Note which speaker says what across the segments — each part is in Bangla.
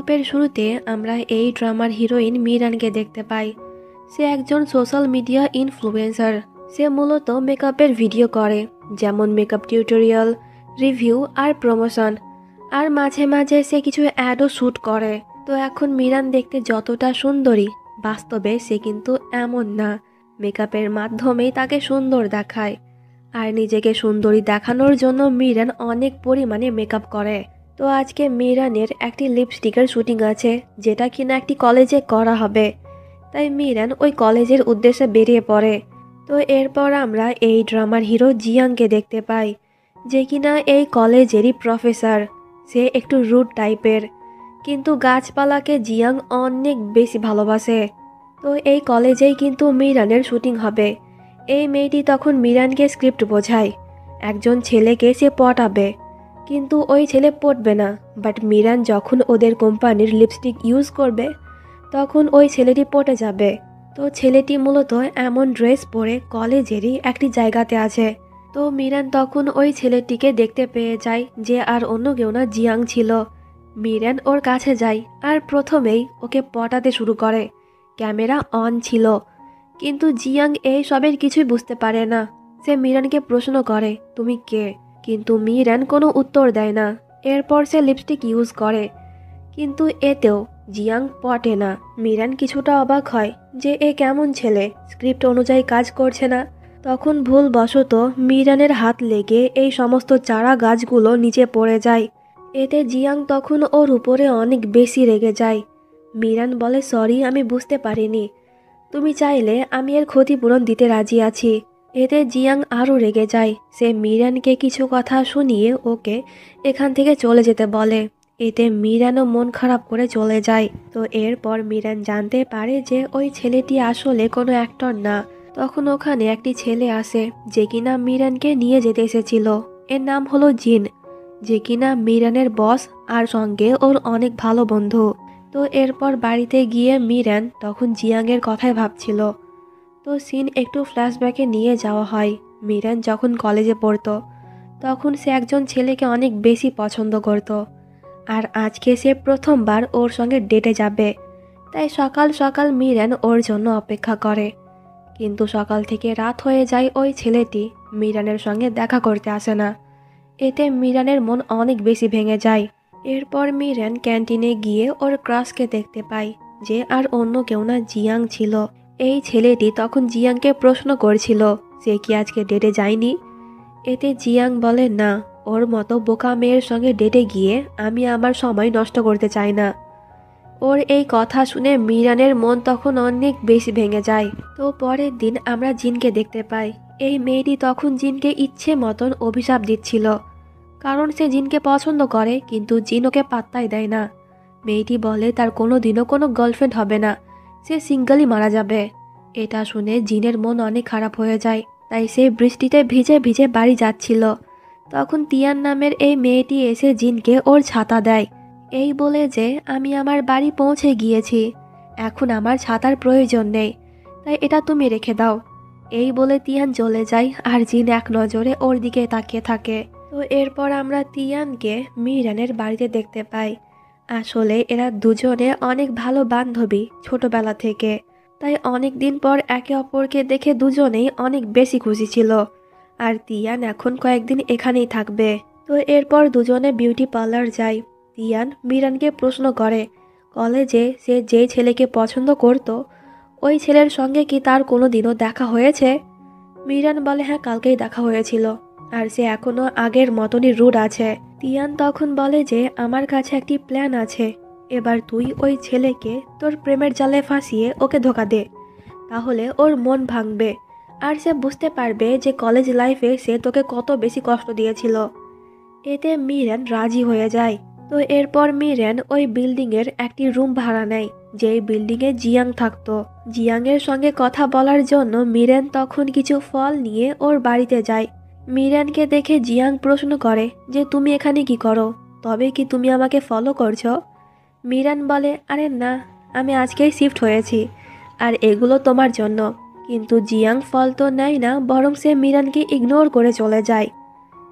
Speaker 1: গল্পের শুরুতে আমরা এই ড্রামার হিরোইন মিরানকে দেখতে পাই। সে একজন সোশ্যাল মিডিয়া ইনফ্লুয়েন্সার। সে মূলত মেকআপের ভিডিও করে, যেমন মেকআপ টিউটোরিয়াল, রিভিউ আর প্রমোশন। আর মাঝে মাঝে সে কিছু অ্যাডও শ্যুট করে। তো এখন মিরান দেখতে যতটা সুন্দরী, বাস্তবে সে কিন্তু এমন না। মেকআপের মাধ্যমেই তাকে সুন্দর দেখায়। আর নিজেকে সুন্দরী দেখানোর জন্য মিরান অনেক পরিমাণে মেকআপ করে। তো আজকে মিরানের একটি লিপস্টিকের শুটিং আছে, যেটা কিনা একটি কলেজে করা হবে। তাই মিরান ওই কলেজের উদ্দেশ্যে বেরিয়ে পড়ে। তো এরপর আমরা এই ড্রামার হিরো জিয়াংকে দেখতে পাই, যে কিনা এই কলেজেরই প্রফেসর। সে একটু রুড টাইপের, কিন্তু গাছপালাকে জিয়াং অনেক বেশি ভালোবাসে। তো এই কলেজেই কিন্তু মিরানের শুটিং হবে। এই মেয়েটি তখন মিরানকে স্ক্রিপ্ট বোঝায়। একজন ছেলেকে সে পটাবে, কিন্তু ওই ছেলে পটবে না। বাট মিরান যখন ওদের কোম্পানির লিপস্টিক ইউজ করবে, তখন ওই ছেলেটি পটে যাবে। তো ছেলেটি মূলত এমন ড্রেস পরে কলেজেরই একটি জায়গাতে আছে। তো মিরান তখন ওই ছেলেটিকে দেখতে পেয়ে যায়, যে আর অন্য কেউ না, জিয়াং ছিল। মিরান ওর কাছে যায় আর প্রথমেই ওকে পটাতে শুরু করে। ক্যামেরা অন ছিল, কিন্তু জিয়াং এই সবের কিছুই বুঝতে পারে না। সে মিরানকে প্রশ্ন করে, তুমি কে? কিন্তু মিরান কোনো উত্তর দেয় না। এরপর সে লিপস্টিক ইউজ করে, কিন্তু এতেও জিয়াং পটে না। মিরান কিছুটা অবাক হয় যে এ কেমন ছেলে, স্ক্রিপ্ট অনুযায়ী কাজ করছে না। তখন ভুলবশত মিরানের হাত লেগে এই সমস্ত চারা গাছগুলো নিচে পড়ে যায়। এতে জিয়াং তখন ওর উপরে অনেক বেশি রেগে যায়। মিরান বলে, সরি, আমি বুঝতে পারিনি। তুমি চাইলে আমি এর ক্ষতিপূরণ দিতে রাজি আছি। এতে জিয়াং আরও রেগে যায়। সে মিরানকে কিছু কথা শুনিয়ে ওকে এখান থেকে চলে যেতে বলে। এতে মিরানও মন খারাপ করে চলে যায়। তো এরপর মিরান জানতে পারে যে ওই ছেলেটি আসলে কোনো অ্যাক্টর না। তখন ওখানে একটি ছেলে আসে, যে কিনা মিরানকে নিয়ে যেতে এসেছিল। এর নাম হলো জিন, যে কিনা মিরানের বস আর সঙ্গে ওর অনেক ভালো বন্ধু। তো এরপর বাড়িতে গিয়ে মিরান তখন জিয়াংয়ের কথাই ভাবছিল। তো সিন একটু ফ্ল্যাশব্যাকে নিয়ে যাওয়া হয়। মিরান যখন কলেজে পড়তো, তখন সে একজন ছেলেকে অনেক বেশি পছন্দ করত। আর আজকে সে প্রথমবার ওর সঙ্গে ডেটে যাবে। তাই সকাল সকাল মিরান ওর জন্য অপেক্ষা করে। কিন্তু সকাল থেকে রাত হয়ে যায়, ওই ছেলেটি মিরানের সঙ্গে দেখা করতে আসে না। এতে মিরানের মন অনেক বেশি ভেঙে যায়। এরপর মিরান ক্যান্টিনে গিয়ে ওর ক্রাশকে দেখতে পায়, যে আর অন্য কেউ না, জিয়াং ছিল। এই ছেলেটি তখন জিয়াংকে প্রশ্ন করছিল, সে কি আজকে ডেটে যায়নি? এতে জিয়াং বলে, না, ওর মতো বোকা মেয়ের সঙ্গে ডেটে গিয়ে আমি আমার সময় নষ্ট করতে চাই না। ওর এই কথা শুনে মিরানের মন তখন অনেক বেশি ভেঙে যায়। তো পরের দিন আমরা জিনকে দেখতে পাই। এই মেয়েটি তখন জিনকে ইচ্ছে মতন অভিশাপ দিচ্ছিল, কারণ সে জিনকে পছন্দ করে, কিন্তু জিন ওকে পাত্তাই দেয় না। মেয়েটি বলে তার কোনো দিনও কোনো গার্লফ্রেন্ড হবে না, সে সিঙ্গেলই মারা যাবে। এটা শুনে জিনের মন অনেক খারাপ হয়ে যায়। তাই সে বৃষ্টিতে ভিজে ভিজে বাড়ি যাচ্ছিল। তখন তিয়ান নামের এই মেয়েটি এসে জিনকে ওর ছাতা দেয়, এই বলে যে আমি আমার বাড়ি পৌঁছে গিয়েছি, এখন আমার ছাতার প্রয়োজন নেই, তাই এটা তুমি রেখে দাও। এই বলে তিয়ান চলে যায়, আর জিন এক নজরে ওর দিকে তাকিয়ে থাকে। তো এরপর আমরা তিয়ানকে মিরানের বাড়িতে দেখতে পাই। আসলে এরা দুজনে অনেক ভালো বান্ধবী ছোটবেলা থেকে। তাই অনেক দিন পর একে অপরকে দেখে দুজনেই অনেক বেশি খুশি ছিল। আর তিয়ান এখন কয়েকদিন এখানেই থাকবে। তো এরপর দুজনে বিউটি পার্লার যায়। তিয়ান মিরানকে প্রশ্ন করে, কলেজে সে যেই ছেলেকে পছন্দ করত, ওই ছেলের সঙ্গে কি তার কোনো দিনও দেখা হয়েছে? মিরান বলে, হ্যাঁ, কালকেই দেখা হয়েছিল, আর সে এখনো আগের মতনই রুড আছে। তিয়ান তখন বলে যে আমার কাছে একটি প্ল্যান আছে, এবার তুই ওই ছেলেকে তোর প্রেমের জালে ফাঁসিয়ে ওকে ধোকা দে, তাহলে ওর মন ভাঙবে, আর সে বুঝতে পারবে যে কলেজ লাইফে সে তোকে কত বেশি কষ্ট দিয়েছিল। এতে মিরান রাজি হয়ে যায়। তো এরপর মিরান ওই বিল্ডিংয়ের একটি রুম ভাড়া নেয়, যেই বিল্ডিংয়ে জিয়াং থাকতো। জিয়াংয়ের সঙ্গে কথা বলার জন্য মিরান তখন কিছু ফল নিয়ে ওর বাড়িতে যায়। মিরানকে দেখে জিয়াং প্রশ্ন করে যে তুমি এখানে কি করো, তবে কি তুমি আমাকে ফলো করছো? মিরান বলে, আরে না, আমি আজকেই শিফট হয়েছি, আর এগুলো তোমার জন্য। কিন্তু জিয়াং ফল তো নেয় না, বরং সে মিরানকে ইগনোর করে চলে যায়।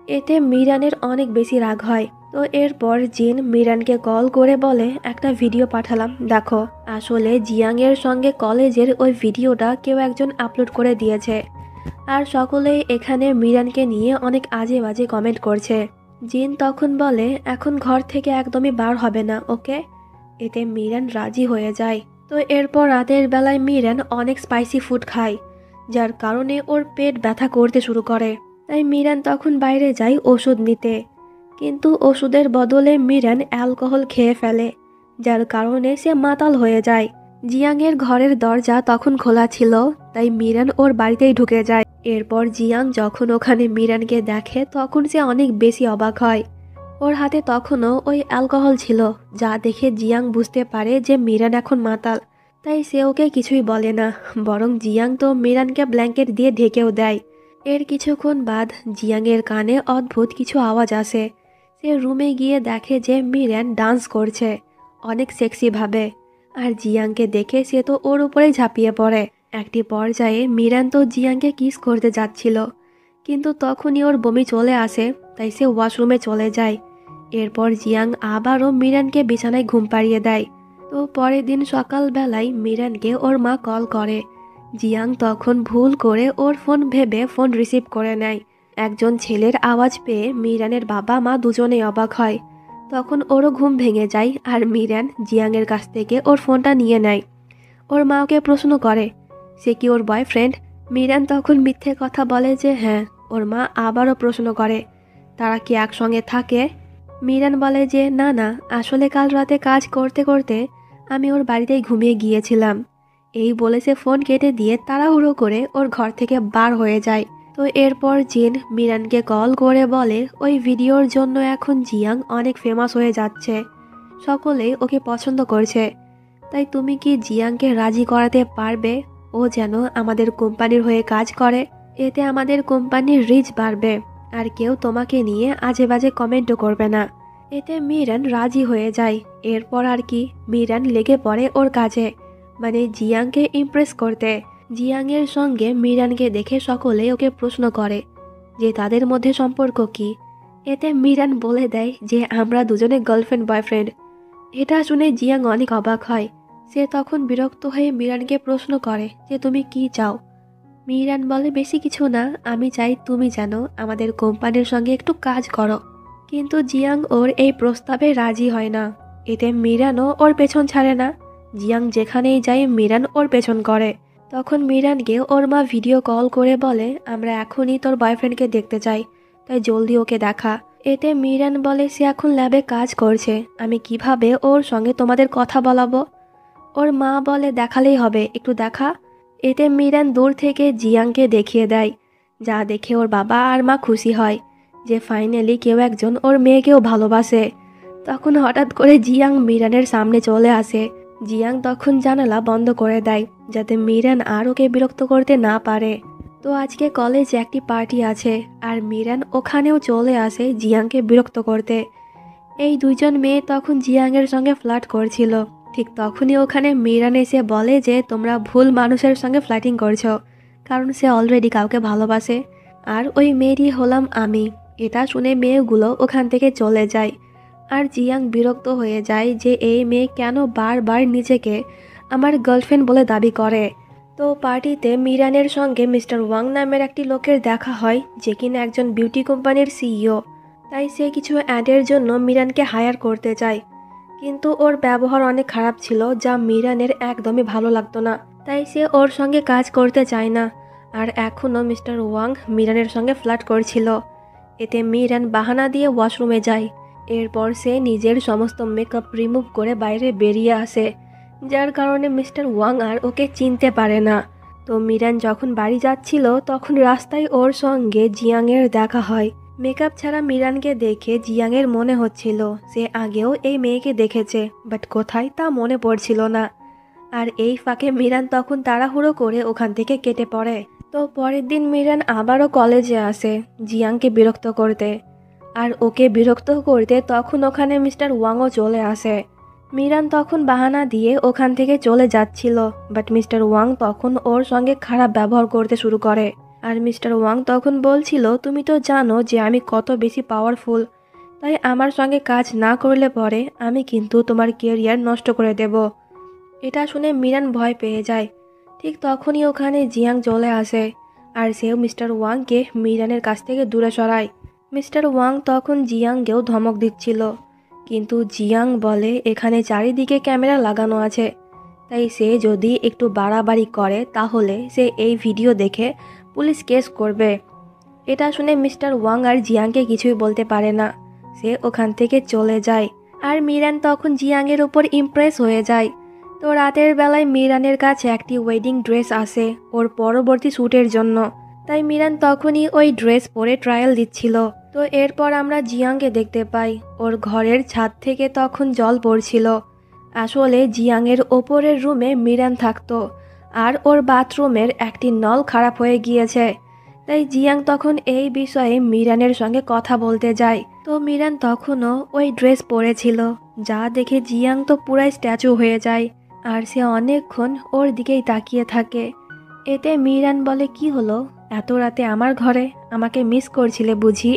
Speaker 1: এতে মিরানের অনেক বেশি রাগ হয়। তো তো এরপর জিন মিরানকে কল করে বলে একটা ভিডিও পাঠালাম, দেখো। আসলে জিয়াংয়ের সঙ্গে কলেজের ওই ভিডিওটা কেউ একজন আপলোড করে দিয়েছে, আর সকলেই এখানে মিরানকে নিয়ে অনেক আজে বাজে কমেন্ট করছে। জিন তখন বলে এখন ঘর থেকে একদমই বার হবে না, ওকে। এতে মিরান রাজি হয়ে যায়। তো এরপর রাতের বেলায় মিরান অনেক স্পাইসি ফুড খায়, যার কারণে ওর পেট ব্যথা করতে শুরু করে। তাই মিরান তখন বাইরে যায় ওষুধ নিতে, কিন্তু ওষুধের বদলে মিরান অ্যালকোহল খেয়ে ফেলে, যার কারণে সে মাতাল হয়ে যায়। জিয়াংয়ের ঘরের দরজা তখন খোলা ছিল, তাই মিরান ওর বাড়িতেই ঢুকে যায়। এরপর জিয়াং যখন ওখানে মিরানকে দেখে তখন সে অনেক বেশি অবাক হয়। ওর হাতে তখনও ওই অ্যালকোহল ছিল, যা দেখে জিয়াং বুঝতে পারে যে মিরান এখন মাতাল। তাই সে ওকে কিছুই বলে না, বরং জিয়াং তো মিরানকে ব্ল্যাঙ্কেট দিয়ে ঢেকেও দেয়। এর কিছুক্ষণ বাদ জিয়াংয়ের কানে অদ্ভুত কিছু আওয়াজ আসে। সে রুমে গিয়ে দেখে যে মিরান ডান্স করছে অনেক সেক্সিভাবে, আর জিয়াংকে দেখে সে তো ওর উপরেই ঝাঁপিয়ে পড়ে। একটি পর্যায়ে মিরান তো জিয়াংকে কিস করতে যাচ্ছিল, কিন্তু তখনই ওর বমি চলে আসে, তাই সে ওয়াশরুমে চলে যায়। এরপর জিয়াং আবারও মিরানকে বিছানায় ঘুম পাড়িয়ে দেয়। তো পরের দিন সকালবেলায় মিরানকে ওর মা কল করে। জিয়াং তখন ভুল করে ওর ফোন ভেবে ফোন রিসিভ করে নেয়। একজন ছেলের আওয়াজ পেয়ে মিরানের বাবা মা দুজনেই অবাক হয়। তখন ওরও ঘুম ভেঙে যায়, আর মিরান জিয়াংয়ের কাছ থেকে ওর ফোনটা নিয়ে নেয়। ওর মা ওকে প্রশ্ন করে সে কি ওর বয়ফ্রেন্ড। মিরান তখন মিথ্যে কথা বলে যে হ্যাঁ। ওর মা আবারও প্রশ্ন করে তারা কি একসঙ্গে থাকে। মিরান বলে যে না না, আসলে কাল রাতে কাজ করতে করতে আমি ওর বাড়িতেই ঘুমিয়ে গিয়েছিলাম। এই বলে সে ফোন কেটে দিয়ে তাড়াহুড়ো করে ওর ঘর থেকে বার হয়ে যায়। তো এরপর জিন মিরানকে কল করে বলে ওই ভিডিওর জন্য এখন জিয়াং অনেক ফেমাস হয়ে যাচ্ছে, সকলেই ওকে পছন্দ করছে। তাই তুমি কি জিয়াংকে রাজি করাতে পারবে ও যেন আমাদের কোম্পানির হয়ে কাজ করে? এতে আমাদের কোম্পানির রিচ বাড়বে, আর কেউ তোমাকে নিয়ে আজে বাজে কমেন্টও করবে না। এতে মিরান রাজি হয়ে যায়। এরপর আর কি, মিরান লেগে পড়ে ওর কাজে, মানে জিয়াংকে ইমপ্রেস করতে। জিয়াংয়ের সঙ্গে মিরানকে দেখে সকলে ওকে প্রশ্ন করে যে তাদের মধ্যে সম্পর্ক কি। এতে মিরান বলে দেয় যে আমরা দুজনে গার্লফ্রেন্ড বয়ফ্রেন্ড। এটা শুনে জিয়াং অনেক অবাক হয়। সে তখন বিরক্ত হয়ে মিরানকে প্রশ্ন করে যে তুমি কি চাও। মিরান বলে বেশি কিছু না, আমি চাই তুমি যেন আমাদের কোম্পানির সঙ্গে একটু কাজ করো। কিন্তু জিয়াং ওর এই প্রস্তাবে রাজি হয় না। এতে মিরানও ওর পেছন ছাড়ে না। জিয়াং যেখানেই যায় মিরান ওর পেছন করে। তখন মিরানকে ওর মা ভিডিও কল করে বলে আমরা এখনই তোর বয়ফ্রেন্ডকে দেখতে চাই, তাই জলদি ওকে দেখা। এতে মিরান বলে সে এখন ল্যাবে কাজ করছে, আমি কিভাবে ওর সঙ্গে তোমাদের কথা বলাবো। ওর মা বলে দেখালেই হবে, একটু দেখা। এতে মিরান দূর থেকে জিয়াংকে দেখিয়ে দেয়, যা দেখে ওর বাবা আর মা খুশি হয় যে ফাইনালি কেউ একজন ওর মেয়েকেও ভালোবাসে। তখন হঠাৎ করে জিয়াং মিরানের সামনে চলে আসে। জিয়াং তখন জানালা বন্ধ করে দেয় যাতে মিরান আর ওকে বিরক্ত করতে না পারে। তো আজকে কলেজে একটি পার্টি আছে, আর মিরান ওখানেও চলে আসে জিয়াংকে বিরক্ত করতে। এই দুইজন মেয়ে তখন জিয়াংয়ের সঙ্গে ফ্লার্ট করছিল। ঠিক তখনই ওখানে মিরান এসে বলে যে তোমরা ভুল মানুষের সঙ্গে ফ্লার্টিং করছো, কারণ সে অলরেডি কাউকে ভালোবাসে, আর ওই মেয়েটি হলাম আমি। এটা শুনে মেয়েগুলো ওখান থেকে চলে যায়, আর জিয়াং বিরক্ত হয়ে যায় যে এই মেয়ে কেন বারবার নিজেকে আমার গার্লফ্রেন্ড বলে দাবি করে। তো পার্টিতে মিরানের সঙ্গে মিস্টার ওয়াং নামের একটি লোকের দেখা হয়, যে কিনা একজন বিউটি কোম্পানির সিইও। তাই সে কিছু অ্যাডের জন্য মিরানকে হায়ার করতে চায়, কিন্তু ওর ব্যবহার অনেক খারাপ ছিল, যা মিরানের একদমই ভালো লাগতো না। তাই সে ওর সঙ্গে কাজ করতে চায় না। আর এখনও মিস্টার ওয়াং মিরানের সঙ্গে ফ্লার্ট করছিল। এতে মিরান বাহানা দিয়ে ওয়াশরুমে যায়। এরপর সে নিজের সমস্ত মেকআপ রিমুভ করে বাইরে বেরিয়ে আসে, যার কারণে মিস্টার ওয়াং আর ওকে চিনতে পারে না। তো মিরান যখন বাড়ি যাচ্ছিল তখন রাস্তায় ওর সঙ্গে জিয়াংয়ের দেখা হয়। মেকআপ ছাড়া মিরানকে দেখে জিয়াংয়ের মনে হচ্ছিল সে আগেও এই মেয়েকে দেখেছে, বাট কোথায় তা মনে পড়ছিল না। আর এই ফাঁকে মিরান তখন তাড়াহুড়ো করে ওখান থেকে কেটে পড়ে। তো পরের দিন মিরান আবারও কলেজে আসে জিয়াংকে বিরক্ত করতে, আর ওকে বিরক্ত করতে তখন ওখানে মিস্টার ওয়াংও চলে আসে। মিরান তখন বাহানা দিয়ে ওখান থেকে চলে যাচ্ছিল, বাট মিস্টার ওয়াং তখন ওর সঙ্গে খারাপ ব্যবহার করতে শুরু করে। আর মিস্টার ওয়াং তখন বলছিল তুমি তো জানো যে আমি কত বেশি পাওয়ারফুল, তাই আমার সঙ্গে কাজ না করলে পরে আমি কিন্তু তোমার কেরিয়ার নষ্ট করে দেব। এটা শুনে মিরান ভয় পেয়ে যায়। ঠিক তখনই ওখানে জিয়াং চলে আসে আর সেও মিস্টার ওয়াংকে মিরানের কাছ থেকে দূরে সরায়। মিস্টার ওয়াং তখন জিয়াংকেও ধমক দিচ্ছিল, কিন্তু জিয়াং বলে এখানে চারিদিকে ক্যামেরা লাগানো আছে, তাই সে যদি একটু বাড়াবাড়ি করে তাহলে সে এই ভিডিও দেখে পুলিশ কেস করবে। এটা শুনে মিস্টার ওয়াং আর জিয়াংকে কিছুই বলতে পারে না। সে ওখান থেকে চলে যায় আর মিরান তখন জিয়াংয়ের উপর ইমপ্রেস হয়ে যায়। তো রাতের বেলায় মিরানের কাছে একটি ওয়েডিং ড্রেস আসে ওর পরবর্তী শ্যুটের জন্য, তাই মিরান তখনই ওই ড্রেস পরে ট্রায়াল দিচ্ছিল। তো এরপর আমরা জিয়াংকে দেখতে পাই ওর ঘরের ছাদ থেকে তখন জল পড়ছিল। আসলে জিয়াংয়ের ওপরের রুমে মিরান থাকতো আর ওর বাথরুমের একটি নল খারাপ হয়ে গিয়েছে, তাই জিয়াং তখন এই বিষয়ে মিরানের সঙ্গে কথা বলতে যায়। তো মিরান তখনও ওই ড্রেস পরেছিল, যা দেখে জিয়াং তো পুরাই স্ট্যাচু হয়ে যায় আর সে অনেকক্ষণ ওর দিকেই তাকিয়ে থাকে। এতে মিরান বলে, কি হলো, এত রাতে আমার ঘরে, আমাকে মিস করছিলে বুঝি?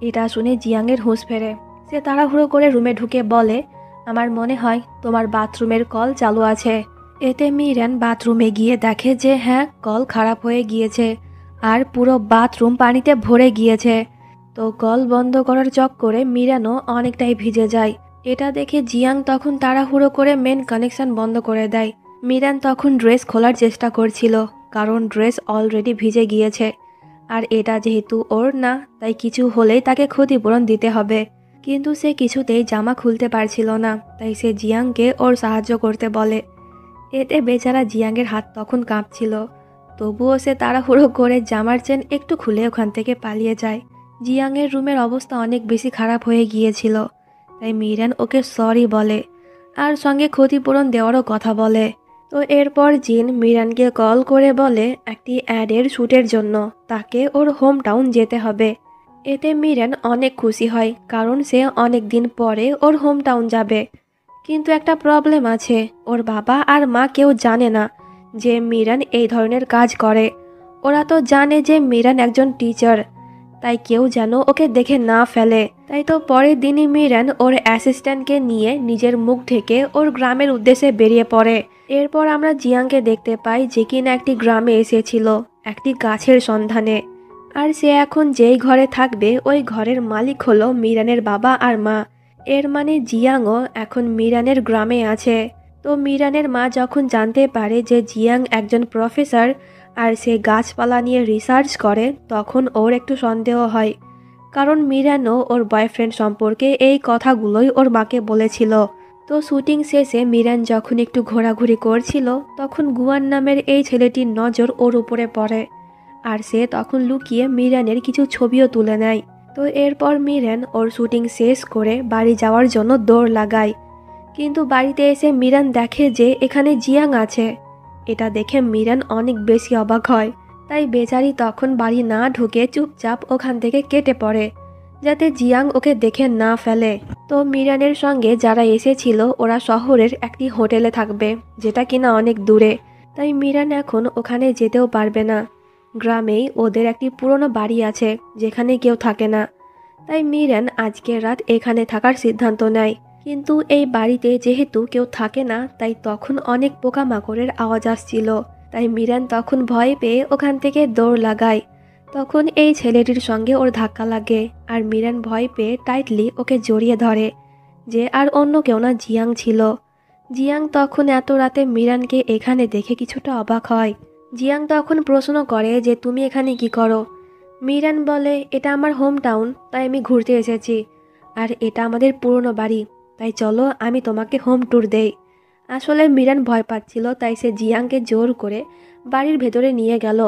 Speaker 1: এটা শুনে জিয়াংয়ের হুঁশ ফেরে। সে তাড়াহুড়ো করে রুমে ঢুকে বলে, আমার মনে হয় তোমার বাথরুমের কল চালু আছে। এতে মিরান বাথরুমে গিয়ে দেখে যে হ্যাঁ, কল খারাপ হয়ে গিয়েছে আর পুরো বাথরুম পানিতে ভরে গিয়েছে। তো কল বন্ধ করার চক্করে মিরানও অনেকটাই ভিজে যায়। এটা দেখে জিয়াং তখন তাড়াহুড়ো করে মেন কানেকশন বন্ধ করে দেয়। মিরান তখন ড্রেস খোলার চেষ্টা করছিল, কারণ ড্রেস অলরেডি ভিজে গিয়েছে আর এটা যেহেতু ওর না, তাই কিছু হলেই তাকে ক্ষতিপূরণ দিতে হবে। কিন্তু সে কিছুতেই জামা খুলতে পারছিল না, তাই সে জিয়াংকে ওর সাহায্য করতে বলে। এতে বেচারা জিয়াংয়ের হাত তখন কাঁপছিল, তবুও সে তাড়াহুড়ো করে জামার চেন একটু খুলে ওখান থেকে পালিয়ে যায়। জিয়াংয়ের রুমের অবস্থা অনেক বেশি খারাপ হয়ে গিয়েছিল, তাই মিরান ওকে সরি বলে আর সঙ্গে ক্ষতিপূরণ দেওয়ারও কথা বলে। তো এরপর জিন মিরানকে কল করে বলে একটি অ্যাডের শ্যুটের জন্য তাকে ওর হোম টাউন যেতে হবে। এতে মিরান অনেক খুশি হয়, কারণ সে অনেক দিন পরে ওর হোম টাউন যাবে। কিন্তু একটা প্রবলেম আছে, ওর বাবা আর মা কেউ জানে না যে মিরান এই ধরনের কাজ করে। ওরা তো জানে যে মিরান একজন টিচার, তাই কেউ যেন ওকে দেখে না ফেলে। তাই তো পরের দিনই মিরান ওর অ্যাসিস্ট্যান্টকে নিয়ে নিজের মুখ ঢেকে ওর গ্রামের উদ্দেশ্যে বেরিয়ে পড়ে। এরপর আমরা জিয়াংকে দেখতে পাই যে কিনা একটি গ্রামে এসেছিল একটি গাছের সন্ধানে, আর সে এখন যেই ঘরে থাকবে ওই ঘরের মালিক হলো মিরানের বাবা আর মা। এর মানে জিয়াংও এখন মিরানের গ্রামে আছে। তো মিরানের মা যখন জানতে পারে যে জিয়াং একজন প্রফেসর আর সে গাছপালা নিয়ে রিসার্চ করে, তখন ওর একটু সন্দেহ হয়, কারণ মিরানও ওর বয়ফ্রেন্ড সম্পর্কে এই কথাগুলোই ওর মাকে বলেছিল। তো শুটিং শেষে মিরান যখন একটু ঘোরাঘুরি করছিল, তখন গুয়ান নামের এই ছেলেটির নজর ওর উপরে পড়ে আর সে তখন লুকিয়ে মিরানের কিছু ছবিও তুলে নেয়। তো এরপর মিরান ওর শুটিং শেষ করে বাড়ি যাওয়ার জন্য দৌড় লাগায়, কিন্তু বাড়িতে এসে মিরান দেখে যে এখানে জিয়াং আছে। এটা দেখে মিরান অনেক বেশি অবাক হয়, তাই বেচারি তখন বাড়ি না ঢুকে চুপচাপ ওখান থেকে কেটে পড়ে, যাতে জিয়াং ওকে দেখে না ফেলে। তো মিরানের সঙ্গে যারা এসেছিল ওরা শহরের একটি হোটেলে থাকবে, যেটা কিনা অনেক দূরে, তাই মিরান এখন ওখানে যেতেও পারবে না। গ্রামেই ওদের একটি পুরনো বাড়ি আছে যেখানে কেউ থাকে না, তাই মিরান আজকের রাত এখানে থাকার সিদ্ধান্ত নেয়। কিন্তু এই বাড়িতে যেহেতু কেউ থাকে না, তাই তখন অনেক পোকামাকড়ের আওয়াজ আসছিল, তাই মিরান তখন ভয় পেয়ে ওখান থেকে দৌড় লাগায়। তখন এই ছেলেটির সঙ্গে ওর ধাক্কা লাগে আর মিরান ভয় পেয়ে টাইটলি ওকে জড়িয়ে ধরে, যে আর অন্য কেউ না, জিয়াং ছিল। জিয়াং তখন এত রাতে মিরানকে এখানে দেখে কিছুটা অবাক হয়। জিয়াং তখন প্রশ্ন করে যে তুমি এখানে কি করো? মিরান বলে, এটা আমার হোম টাউন, তাই আমি ঘুরতে এসেছি, আর এটা আমাদের পুরনো বাড়ি, তাই চলো আমি তোমাকে হোম ট্যুর দেই। আসলে মিরান ভয় পাচ্ছিল, তাই সে জিয়াংকে জোর করে বাড়ির ভেতরে নিয়ে গেল।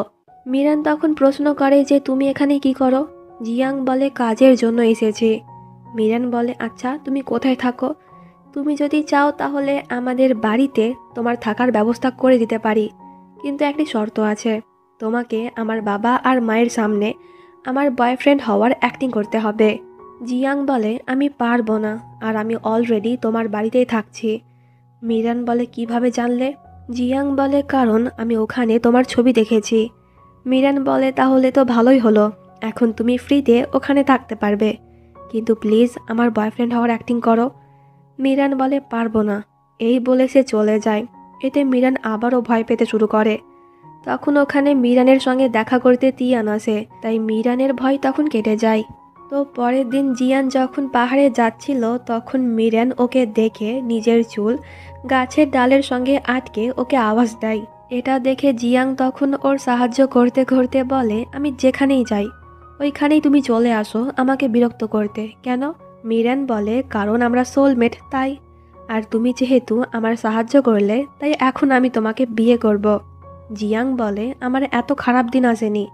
Speaker 1: মিরান তখন প্রশ্ন করে যে তুমি এখানে কি করো? জিয়াং বলে, কাজের জন্য এসেছি। মিরান বলে, আচ্ছা তুমি কোথায় থাকো? তুমি যদি চাও তাহলে আমাদের বাড়িতে তোমার থাকার ব্যবস্থা করে দিতে পারি, কিন্তু একটি শর্ত আছে, তোমাকে আমার বাবা আর মায়ের সামনে আমার বয়ফ্রেন্ড হওয়ার অ্যাক্টিং করতে হবে। জিয়াং বলে, আমি পারবো না, আর আমি অলরেডি তোমার বাড়িতেই থাকছি। মিরান বলে, কিভাবে জানলে? জিয়াং বলে, কারণ আমি ওখানে তোমার ছবি দেখেছি। মিরান বলে, তাহলে তো ভালোই হলো, এখন তুমি ফ্রিতে ওখানে থাকতে পারবে, কিন্তু প্লিজ আমার বয়ফ্রেন্ড হওয়ার অ্যাক্টিং করো। মিরান বলে পারবো না। এই বলে সে চলে যায়। এতে মিরান আবারও ভয় পেতে শুরু করে। তখন ওখানে মিরানের সঙ্গে দেখা করতে তিয়ান আসে, তাই মিরানের ভয় তখন কেটে যায়। তো পরের দিন জিয়ান যখন পাহাড়ে যাচ্ছিল তখন মিরান ওকে দেখে নিজের চুল গাছের ডালের সঙ্গে আটকে ওকে আওয়াজ দেয়। এটা দেখে জিয়াং তখন ওর সাহায্য করতে করতে বলে, আমি যেখানেই যাই ওইখানেই তুমি চলে আসো আমাকে বিরক্ত করতে কেন? মিরান বলে, কারণ আমরা সোলমেট তাই। আর তুমি যেহেতু আমার সাহায্য করলে তাই এখন আমি তোমাকে বিয়ে করব। জিয়াং বলে, আমার এত খারাপ দিন আসেনি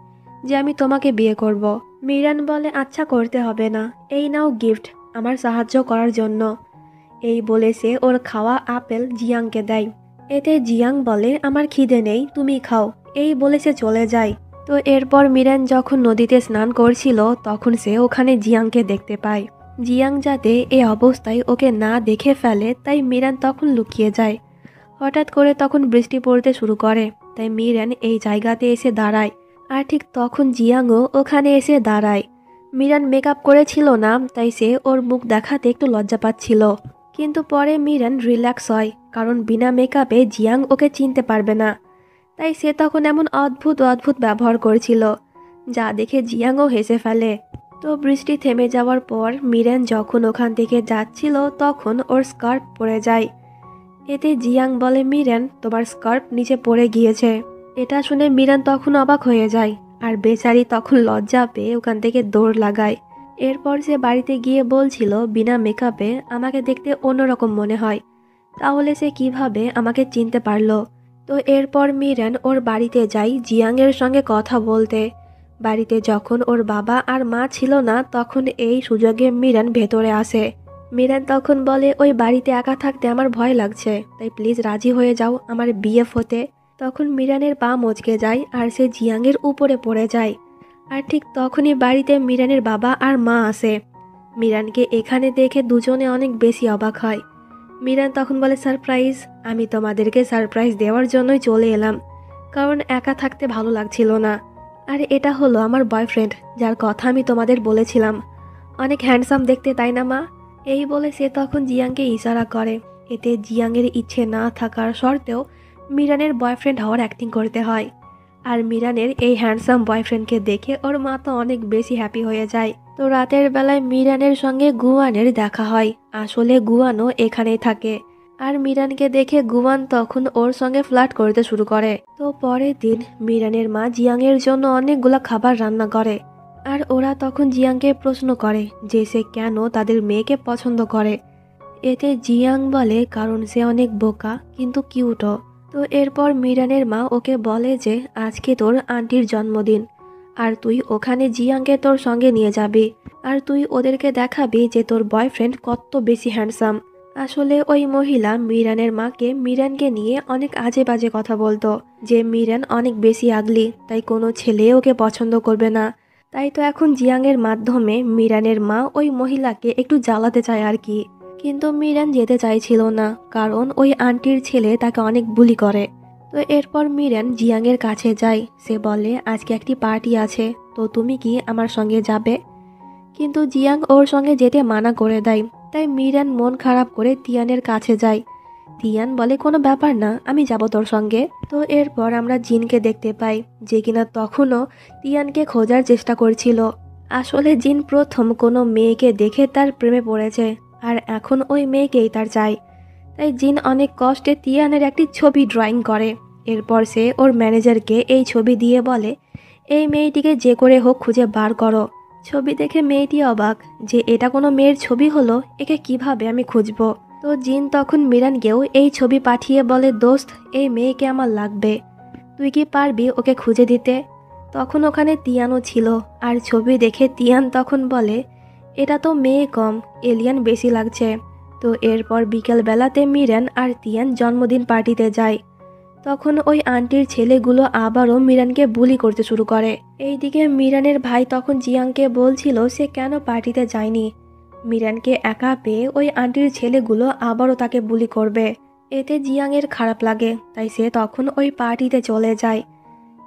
Speaker 1: যে আমি তোমাকে বিয়ে করব। মিরান বলে, আচ্ছা করতে হবে না, এই নাও গিফট আমার সাহায্য করার জন্য। এই বলে সে ওর খাওয়া আপেল জিয়াংকে দেয়। এতে জিয়াং বলে, আমার খিদে নেই, তুমি খাও। এই বলে সে চলে যায়। তো এরপর মিরান যখন নদীতে স্নান করছিল তখন সে ওখানে জিয়াংকে দেখতে পায়। জিয়াং যাতে এ অবস্থায় ওকে না দেখে ফেলে তাই মিরান তখন লুকিয়ে যায়। হঠাৎ করে তখন বৃষ্টি পড়তে শুরু করে, তাই মিরান এই জায়গাতে এসে দাঁড়ায়। আর ঠিক তখন জিয়াংও ওখানে এসে দাঁড়ায়। মিরান মেকআপ করেছিল না, তাই সে ওর মুখ দেখাতে একটু লজ্জা পাচ্ছিল। কিন্তু পরে মিরান রিল্যাক্স হয়, কারণ বিনা মেকআপে জিয়াং ওকে চিনতে পারবে না। তাই সে তখন এমন অদ্ভুত অদ্ভুত ব্যবহার করছিল, যা দেখে জিয়াংও হেসে ফেলে। তো বৃষ্টি থেমে যাওয়ার পর মিরান যখন ওখান থেকে যাচ্ছিল তখন ওর স্কার্ফ পড়ে যায়। এতে জিয়াং বলে, মিরান তোমার স্কার্ফ নিচে পড়ে গিয়েছে। এটা শুনে মিরান তখন অবাক হয়ে যায়, আর বেচারি তখন লজ্জা পেয়ে ওখান থেকে দৌড় লাগায়। এরপর সে বাড়িতে গিয়ে বলছিল, বিনা মেকআপে আমাকে দেখতে অন্যরকম মনে হয়, তাহলে সে কিভাবে আমাকে চিনতে পারলো। তো এরপর মিরান ওর বাড়িতে যায় জিয়াংয়ের সঙ্গে কথা বলতে। বাড়িতে যখন ওর বাবা আর মা ছিল না তখন এই সুযোগে মিরান ভেতরে আসে। মিরান তখন বলে, ওই বাড়িতে একা থাকতে আমার ভয় লাগছে, তাই প্লিজ রাজি হয়ে যাও আমার বিএফ হতে। তখন মিরানের পা মচকে যায় আর সে জিয়াংয়ের উপরে পড়ে যায়। আর ঠিক তখনই বাড়িতে মিরানের বাবা আর মা আসে। মিরানকে এখানে দেখে দুজনে অনেক বেশি অবাক হয়। মিরান তখন বলে, সারপ্রাইজ, আমি তোমাদেরকে সারপ্রাইজ দেওয়ার জন্যই চলে এলাম, কারণ একা থাকতে ভালো লাগছিল না। আর এটা হলো আমার বয়ফ্রেন্ড, যার কথা আমি তোমাদের বলেছিলাম, অনেক হ্যান্ডসাম দেখতে তাই না মা? এই বলে সে তখন জিয়াংকে ইশারা করে। এতে জিয়াংয়ের ইচ্ছে না থাকার সত্ত্বেও মিরানের বয়ফ্রেন্ড হওয়ার অ্যাক্টিং করতে হয়। আর মিরানের এই হ্যান্ডসাম বয়ফ্রেন্ডকে দেখে ওর মা তো অনেক বেশি হ্যাপি হয়ে যায়। তো রাতের বেলায় মিরানের সঙ্গে গুয়ানের দেখা হয়। আসলে গুয়ানও এখানেই থাকে। আর মিরানকে দেখে গুয়ান তখন ওর সঙ্গে ফ্লার্ট করতে শুরু করে। তো পরের দিন মিরানের মা জিয়াংয়ের জন্য অনেকগুলো খাবার রান্না করে। আর ওরা তখন জিয়াংকে প্রশ্ন করে যে সে কেন তাদের মেয়েকে পছন্দ করে। এতে জিয়াং বলে, কারণ সে অনেক বোকা কিন্তু কিউটও। তো এরপর মিরানের মা ওকে বলে যে আজকে তোর আন্টির জন্মদিন, আর তুই ওখানে জিয়াংকে তোর সঙ্গে নিয়ে যাবি, আর তুই ওদেরকে দেখাবি যে তোর বয়ফ্রেন্ড কত বেশি হ্যান্ডসাম। আসলে ওই মহিলা মিরানের মাকে মিরানকে নিয়ে অনেক আজে বাজে কথা বলতো, যে মিরান অনেক বেশি আগলি, তাই কোনো ছেলে ওকে পছন্দ করবে না। তাই তো এখন জিয়াংয়ের মাধ্যমে মিরানের মা ওই মহিলাকে একটু জ্বালাতে চায় আর কি। কিন্তু মিরান যেতে চাইছিল না, কারণ ওই আন্টির ছেলে তাকে অনেক বুলি করে। তো এরপর মিরান জিয়াংয়ের কাছে যায়। সে বলে, আজকে একটি পার্টি আছে, তো তুমি কি আমার সঙ্গে যাবে? কিন্তু জিয়াং ওর সঙ্গে যেতে মানা করে দেয়। তাই মিরান মন খারাপ করে তিয়ানের কাছে যায়। তিয়ান বলে, কোনো ব্যাপার না, আমি যাব তোর সঙ্গে। তো এরপর আমরা জিনকে দেখতে পাই, যে কিনা তখনও তিয়ানকে খোঁজার চেষ্টা করছিল। আসলে জিন প্রথম কোনো মেয়েকে দেখে তার প্রেমে পড়েছে, আর এখন ওই মেয়েকেই তার চাই। তাই জিন অনেক কষ্টে তিয়ানের একটি ছবি ড্রয়িং করে। এরপর সে ওর ম্যানেজারকে এই ছবি দিয়ে বলে, এই মেয়েটিকে যে করে হোক খুঁজে বার করো। ছবি দেখে মেয়েটি অবাক যে এটা কোনো মেয়ের ছবি হলো, একে কিভাবে আমি খুঁজবো। তো জিন তখন মিরানকেও এই ছবি পাঠিয়ে বলে, দোস্ত, এই মেয়েকে আমার লাগবে, তুই কি পারবি ওকে খুঁজে দিতে? তখন ওখানে তিয়ানও ছিল। আর ছবি দেখে তিয়ান তখন বলে, এটা তো মেয়ে কম, এলিয়ান বেশি লাগছে। তো এরপর বিকেল বেলাতে মিরান আর তিয়ান জন্মদিন পার্টিতে যায়। তখন ওই আন্টির ছেলেগুলো আবারও মিরানকে বুলি করতে শুরু করে। এইদিকে মিরানের ভাই তখন জিয়াংকে বলছিল সে কেন পার্টিতে যায়নি। মিরানকে একা পেয়ে ওই আন্টির ছেলেগুলো আবারও তাকে বুলি করবে। এতে জিয়াংয়ের খারাপ লাগে, তাই সে তখন ওই পার্টিতে চলে যায়।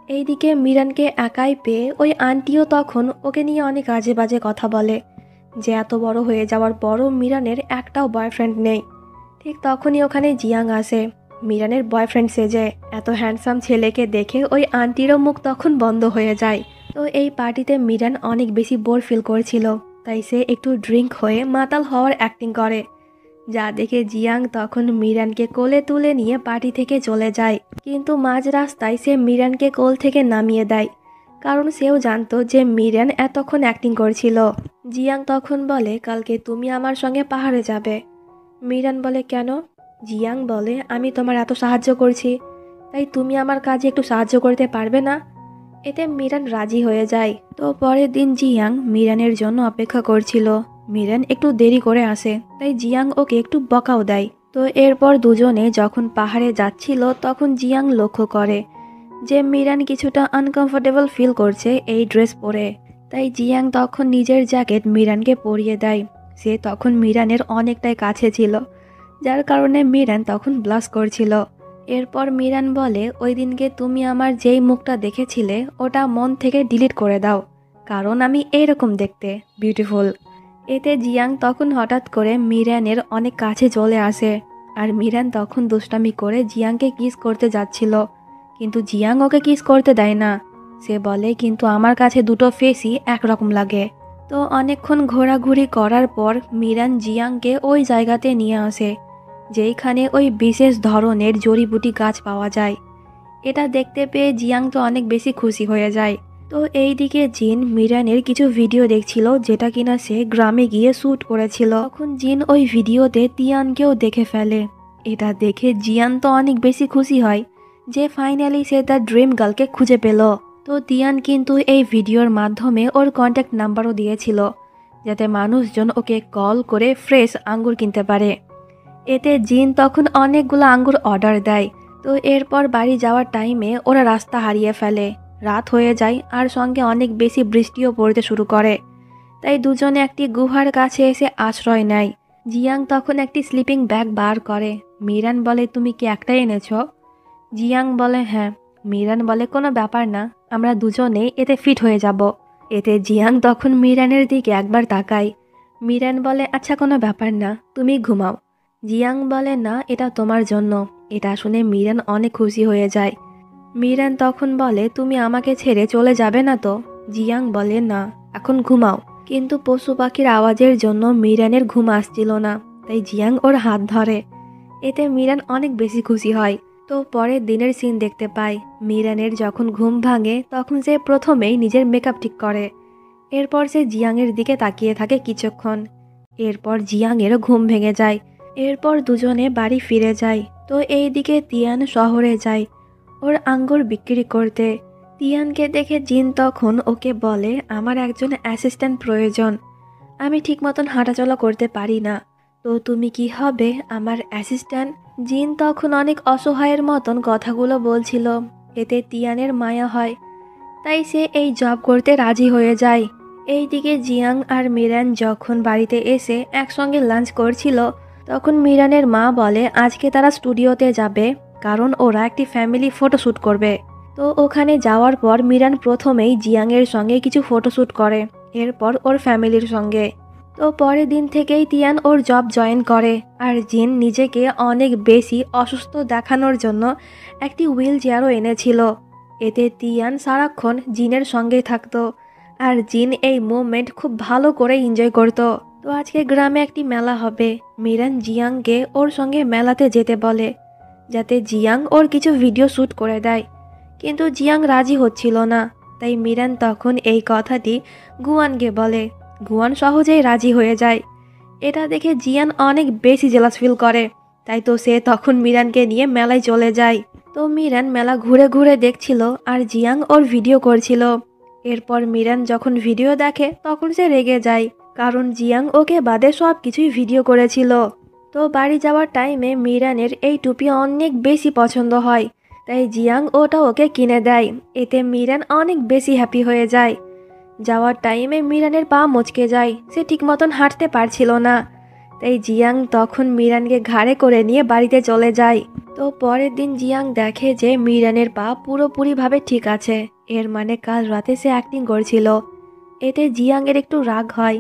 Speaker 1: এইদিকে মিরানকে একাই পেয়ে ওই আন্টিও তখন ওকে নিয়ে অনেক আজে বাজে কথা বলে, যে এত বড় হয়ে যাওয়ার পরও মিরানের একটাও বয়ফ্রেন্ড নেই। ঠিক তখনই ওখানে জিয়াং আসে মিরানের বয়ফ্রেন্ড সেজে। এত হ্যান্ডসাম ছেলেকে দেখে ওই আন্টিরও মুখ তখন বন্ধ হয়ে যায়। তো এই পার্টিতে মিরান অনেক বেশি বোর ফিল করছিল, তাই সে একটু ড্রিঙ্ক হয়ে মাতাল হওয়ার অ্যাক্টিং করে, যা দেখে জিয়াং তখন মিরানকে কোলে তুলে নিয়ে পার্টি থেকে চলে যায়। কিন্তু মাঝ রাস্তায় সে মিরানকে কোল থেকে নামিয়ে দেয়, কারণ সেও জানতো যে মিরান এতক্ষণ অ্যাক্টিং করছিল। জিয়াং তখন বলে, কালকে তুমি আমার সঙ্গে পাহাড়ে যাবে। মিরান বলে, কেন? জিয়াং বলে, আমি তোমার এত সাহায্য করছি, তাই তুমি আমার কাজে একটু সাহায্য করতে পারবে না? এতে মিরান রাজি হয়ে যায়। তো পরের দিন জিয়াং মিরানের জন্য অপেক্ষা করছিল। মিরান একটু দেরি করে আসে, তাই জিয়াং ওকে একটু বকাও দেয়। তো এরপর দুজনে যখন পাহাড়ে যাচ্ছিল তখন জিয়াং লক্ষ্য করে যে মিরান কিছুটা আনকমফোর্টেবল ফিল করছে এই ড্রেস পরে। তাই জিয়াং তখন নিজের জ্যাকেট মিরানকে পরিয়ে দেয়। সে তখন মিরানের অনেকটাই কাছে ছিল, যার কারণে মিরান তখন ব্লাশ করছিল। এরপর মিরান বলে, ওই দিনকে তুমি আমার যেই মুখটা দেখেছিলে ওটা মন থেকে ডিলিট করে দাও, কারণ আমি এইরকম দেখতে বিউটিফুল। এতে জিয়াং তখন হঠাৎ করে মিরানের অনেক কাছে চলে আসে, আর মিরান তখন দুষ্টামি করে জিয়াংকে কিস করতে যাচ্ছিল, কিন্তু জিয়াং ওকে কিস করতে দেয় না। সে বলে, কিন্তু আমার কাছে দুটো ফেসই একরকম লাগে। তো অনেকক্ষণ ঘোরাঘুরি করার পর মিরান জিয়াংকে ওই জায়গাতে নিয়ে আসে যেইখানে ওই বিশেষ ধরনের জড়িবুটি গাছ পাওয়া যায়। এটা দেখতে পেয়ে জিয়াং তো অনেক বেশি খুশি হয়ে যায়। তো এইদিকে জিন মিরানের কিছু ভিডিও দেখছিল, যেটা কিনা সে গ্রামে গিয়ে শ্যুট করেছিল। তখন জিন ওই ভিডিওতে তিয়ানকেও দেখে ফেলে। এটা দেখে জিয়ান তো অনেক বেশি খুশি হয় যে ফাইনালি সে তার ড্রিম গার্লকে খুঁজে পেল। তো তিয়ান কিন্তু এই ভিডিওর মাধ্যমে ওর কন্ট্যাক্ট নাম্বারও দিয়েছিল, যাতে মানুষজন ওকে কল করে ফ্রেশ আঙ্গুর কিনতে পারে। এতে জিন তখন অনেকগুলো আঙ্গুর অর্ডার দেয়। তো এরপর বাড়ি যাওয়ার টাইমে ওরা রাস্তা হারিয়ে ফেলে। রাত হয়ে যায় আর সঙ্গে অনেক বেশি বৃষ্টিও পড়তে শুরু করে, তাই দুজনে একটি গুহার কাছে এসে আশ্রয় নেয়। জিয়াং তখন একটি স্লিপিং ব্যাগ বার করে। মিরান বলে, তুমি কি একটাই এনেছ? জিয়াং বলে, হ্যাঁ। মিরান বলে, কোনো ব্যাপার না, আমরা দুজনেই এতে ফিট হয়ে যাব। এতে জিয়াং তখন মিরানের দিকে একবার তাকায়। মিরান বলে, আচ্ছা কোনো ব্যাপার না, তুমি ঘুমাও। জিয়াং বলে, না, এটা তোমার জন্য। এটা শুনে মিরান অনেক খুশি হয়ে যায়। মিরান তখন বলে, তুমি আমাকে ছেড়ে চলে যাবে না তো? জিয়াং বলে, না, এখন ঘুমাও। কিন্তু পশু পাখির আওয়াজের জন্য মিরানের ঘুম আসছিল না, তাই জিয়াং ওর হাত ধরে। এতে মিরান অনেক বেশি খুশি হয়। তো পরের দিনের সিন দেখতে পাই। মিরানের যখন ঘুম ভাঙে তখন সে প্রথমেই নিজের মেকআপ ঠিক করে। এরপর সে জিয়াংয়ের দিকে তাকিয়ে থাকে কিছুক্ষণ। এরপর জিয়াংয়েরও ঘুম ভেঙে যায়। এরপর দুজনে বাড়ি ফিরে যায়। তো এইদিকে তিয়ান শহরে যায় ওর আঙ্গুর বিক্রি করতে। তিয়ানকে দেখে জিন তখন ওকে বলে, আমার একজন অ্যাসিস্ট্যান্ট প্রয়োজন, আমি ঠিক মতন হাঁটাচলা করতে পারি না, তো তুমি কি হবে আমার অ্যাসিস্ট্যান্ট? জিন তখন অনেক অসহায়ের মতন কথাগুলো বলছিল। এতে তিয়ানের মায়া হয়, তাই সে এই জব করতে রাজি হয়ে যায়। এইদিকে জিয়াং আর মিরান যখন বাড়িতে এসে একসঙ্গে লাঞ্চ করছিল তখন মিরানের মা বলে আজকে তারা স্টুডিওতে যাবে, কারণ ওরা একটি ফ্যামিলি ফটোশ্যুট করবে। তো ওখানে যাওয়ার পর মিরান প্রথমেই জিয়াংয়ের সঙ্গে কিছু ফটোশ্যুট করে, এরপর ওর ফ্যামিলির সঙ্গে। তো পরের দিন থেকেই তিয়ান ওর জব জয়েন করে। আর জিন নিজেকে অনেক বেশি অসুস্থ দেখানোর জন্য একটি হুইল চেয়ারও এনেছিল। এতে তিয়ান সারাক্ষণ জিনের সঙ্গেই থাকতো, আর জিন এই মুভমেন্ট খুব ভালো করে এনজয় করত। তো আজকে গ্রামে একটি মেলা হবে। মিরান জিয়াংকে ওর সঙ্গে মেলাতে যেতে বলে, যাতে জিয়াং ওর কিছু ভিডিও শ্যুট করে দেয়, কিন্তু জিয়াং রাজি হচ্ছিল না। তাই মিরান তখন এই কথাটি গুয়ানকে বলে। গুয়ান সহজেই রাজি হয়ে যায়। এটা দেখে জিয়ান অনেক বেশি জেলাস ফিল করে, তাই তো সে তখন মিরানকে নিয়ে মেলায় চলে যায়। তো মিরান মেলা ঘুরে ঘুরে দেখছিল আর জিয়াং ওর ভিডিও করছিল। এরপর মিরান যখন ভিডিও দেখে তখন সে রেগে যায়, কারণ জিয়াং ওকে বাদে সব কিছুই ভিডিও করেছিল। তো বাড়ি যাওয়ার টাইমে মিরানের এই টুপি অনেক বেশি পছন্দ হয়, তাই জিয়াং ওটা ওকে কিনে দেয়। এতে মিরান অনেক বেশি হ্যাপি হয়ে যায়। যাওয়ার টাইমে মিরানের পা মচকে যায়, সে ঠিক মতন হাঁটতে পারছিল না, তাই জিয়াং তখন মিরানকে ঘাড়ে করে নিয়ে বাড়িতে চলে যায়। তো পরের দিন জিয়াং দেখে যে মিরানের পা পুরোপুরিভাবে ঠিক আছে, এর মানে কাল রাতে সে অ্যাক্টিং করছিল। এতে জিয়াংয়ের একটু রাগ হয়,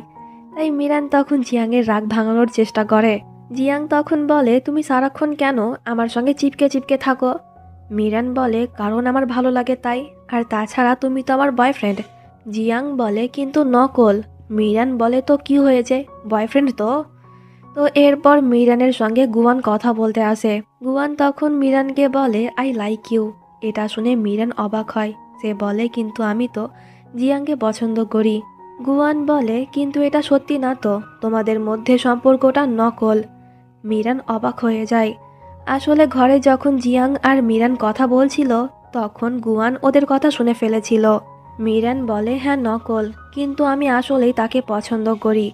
Speaker 1: তাই মিরান তখন জিয়াংয়ের রাগ ভাঙানোর চেষ্টা করে। জিয়াং তখন বলে, তুমি সারাক্ষণ কেন আমার সঙ্গে চিপকে চিপকে থাকো? মিরান বলে, কারণ আমার ভালো লাগে তাই, আর তাছাড়া তুমি তো আমার বয়ফ্রেন্ড। জিয়াং বলে, কিন্তু নকল। মিরান বলে, তো কি হয়েছে, বয়ফ্রেন্ড তো। তো এরপর মিরানের সঙ্গে গুয়ান কথা বলতে আসে। গুয়ান তখন মিরানকে বলে, আই লাইক ইউ। এটা শুনে মিরান অবাক হয়। সে বলে, কিন্তু আমি তো জিয়াংকে পছন্দ করি। গুয়ান বলে, কিন্তু এটা সত্যি না তো, তোমাদের মধ্যে সম্পর্কটা নকল। মিরান অবাক হয়ে যায়। আসলে ঘরে যখন জিয়াং আর মিরান কথা বলছিল তখন গুয়ান ওদের কথা শুনে ফেলেছিল। মিরান বলে, হ্যাঁ নকল, কিন্তু আমি আসলেই তাকে পছন্দ করি।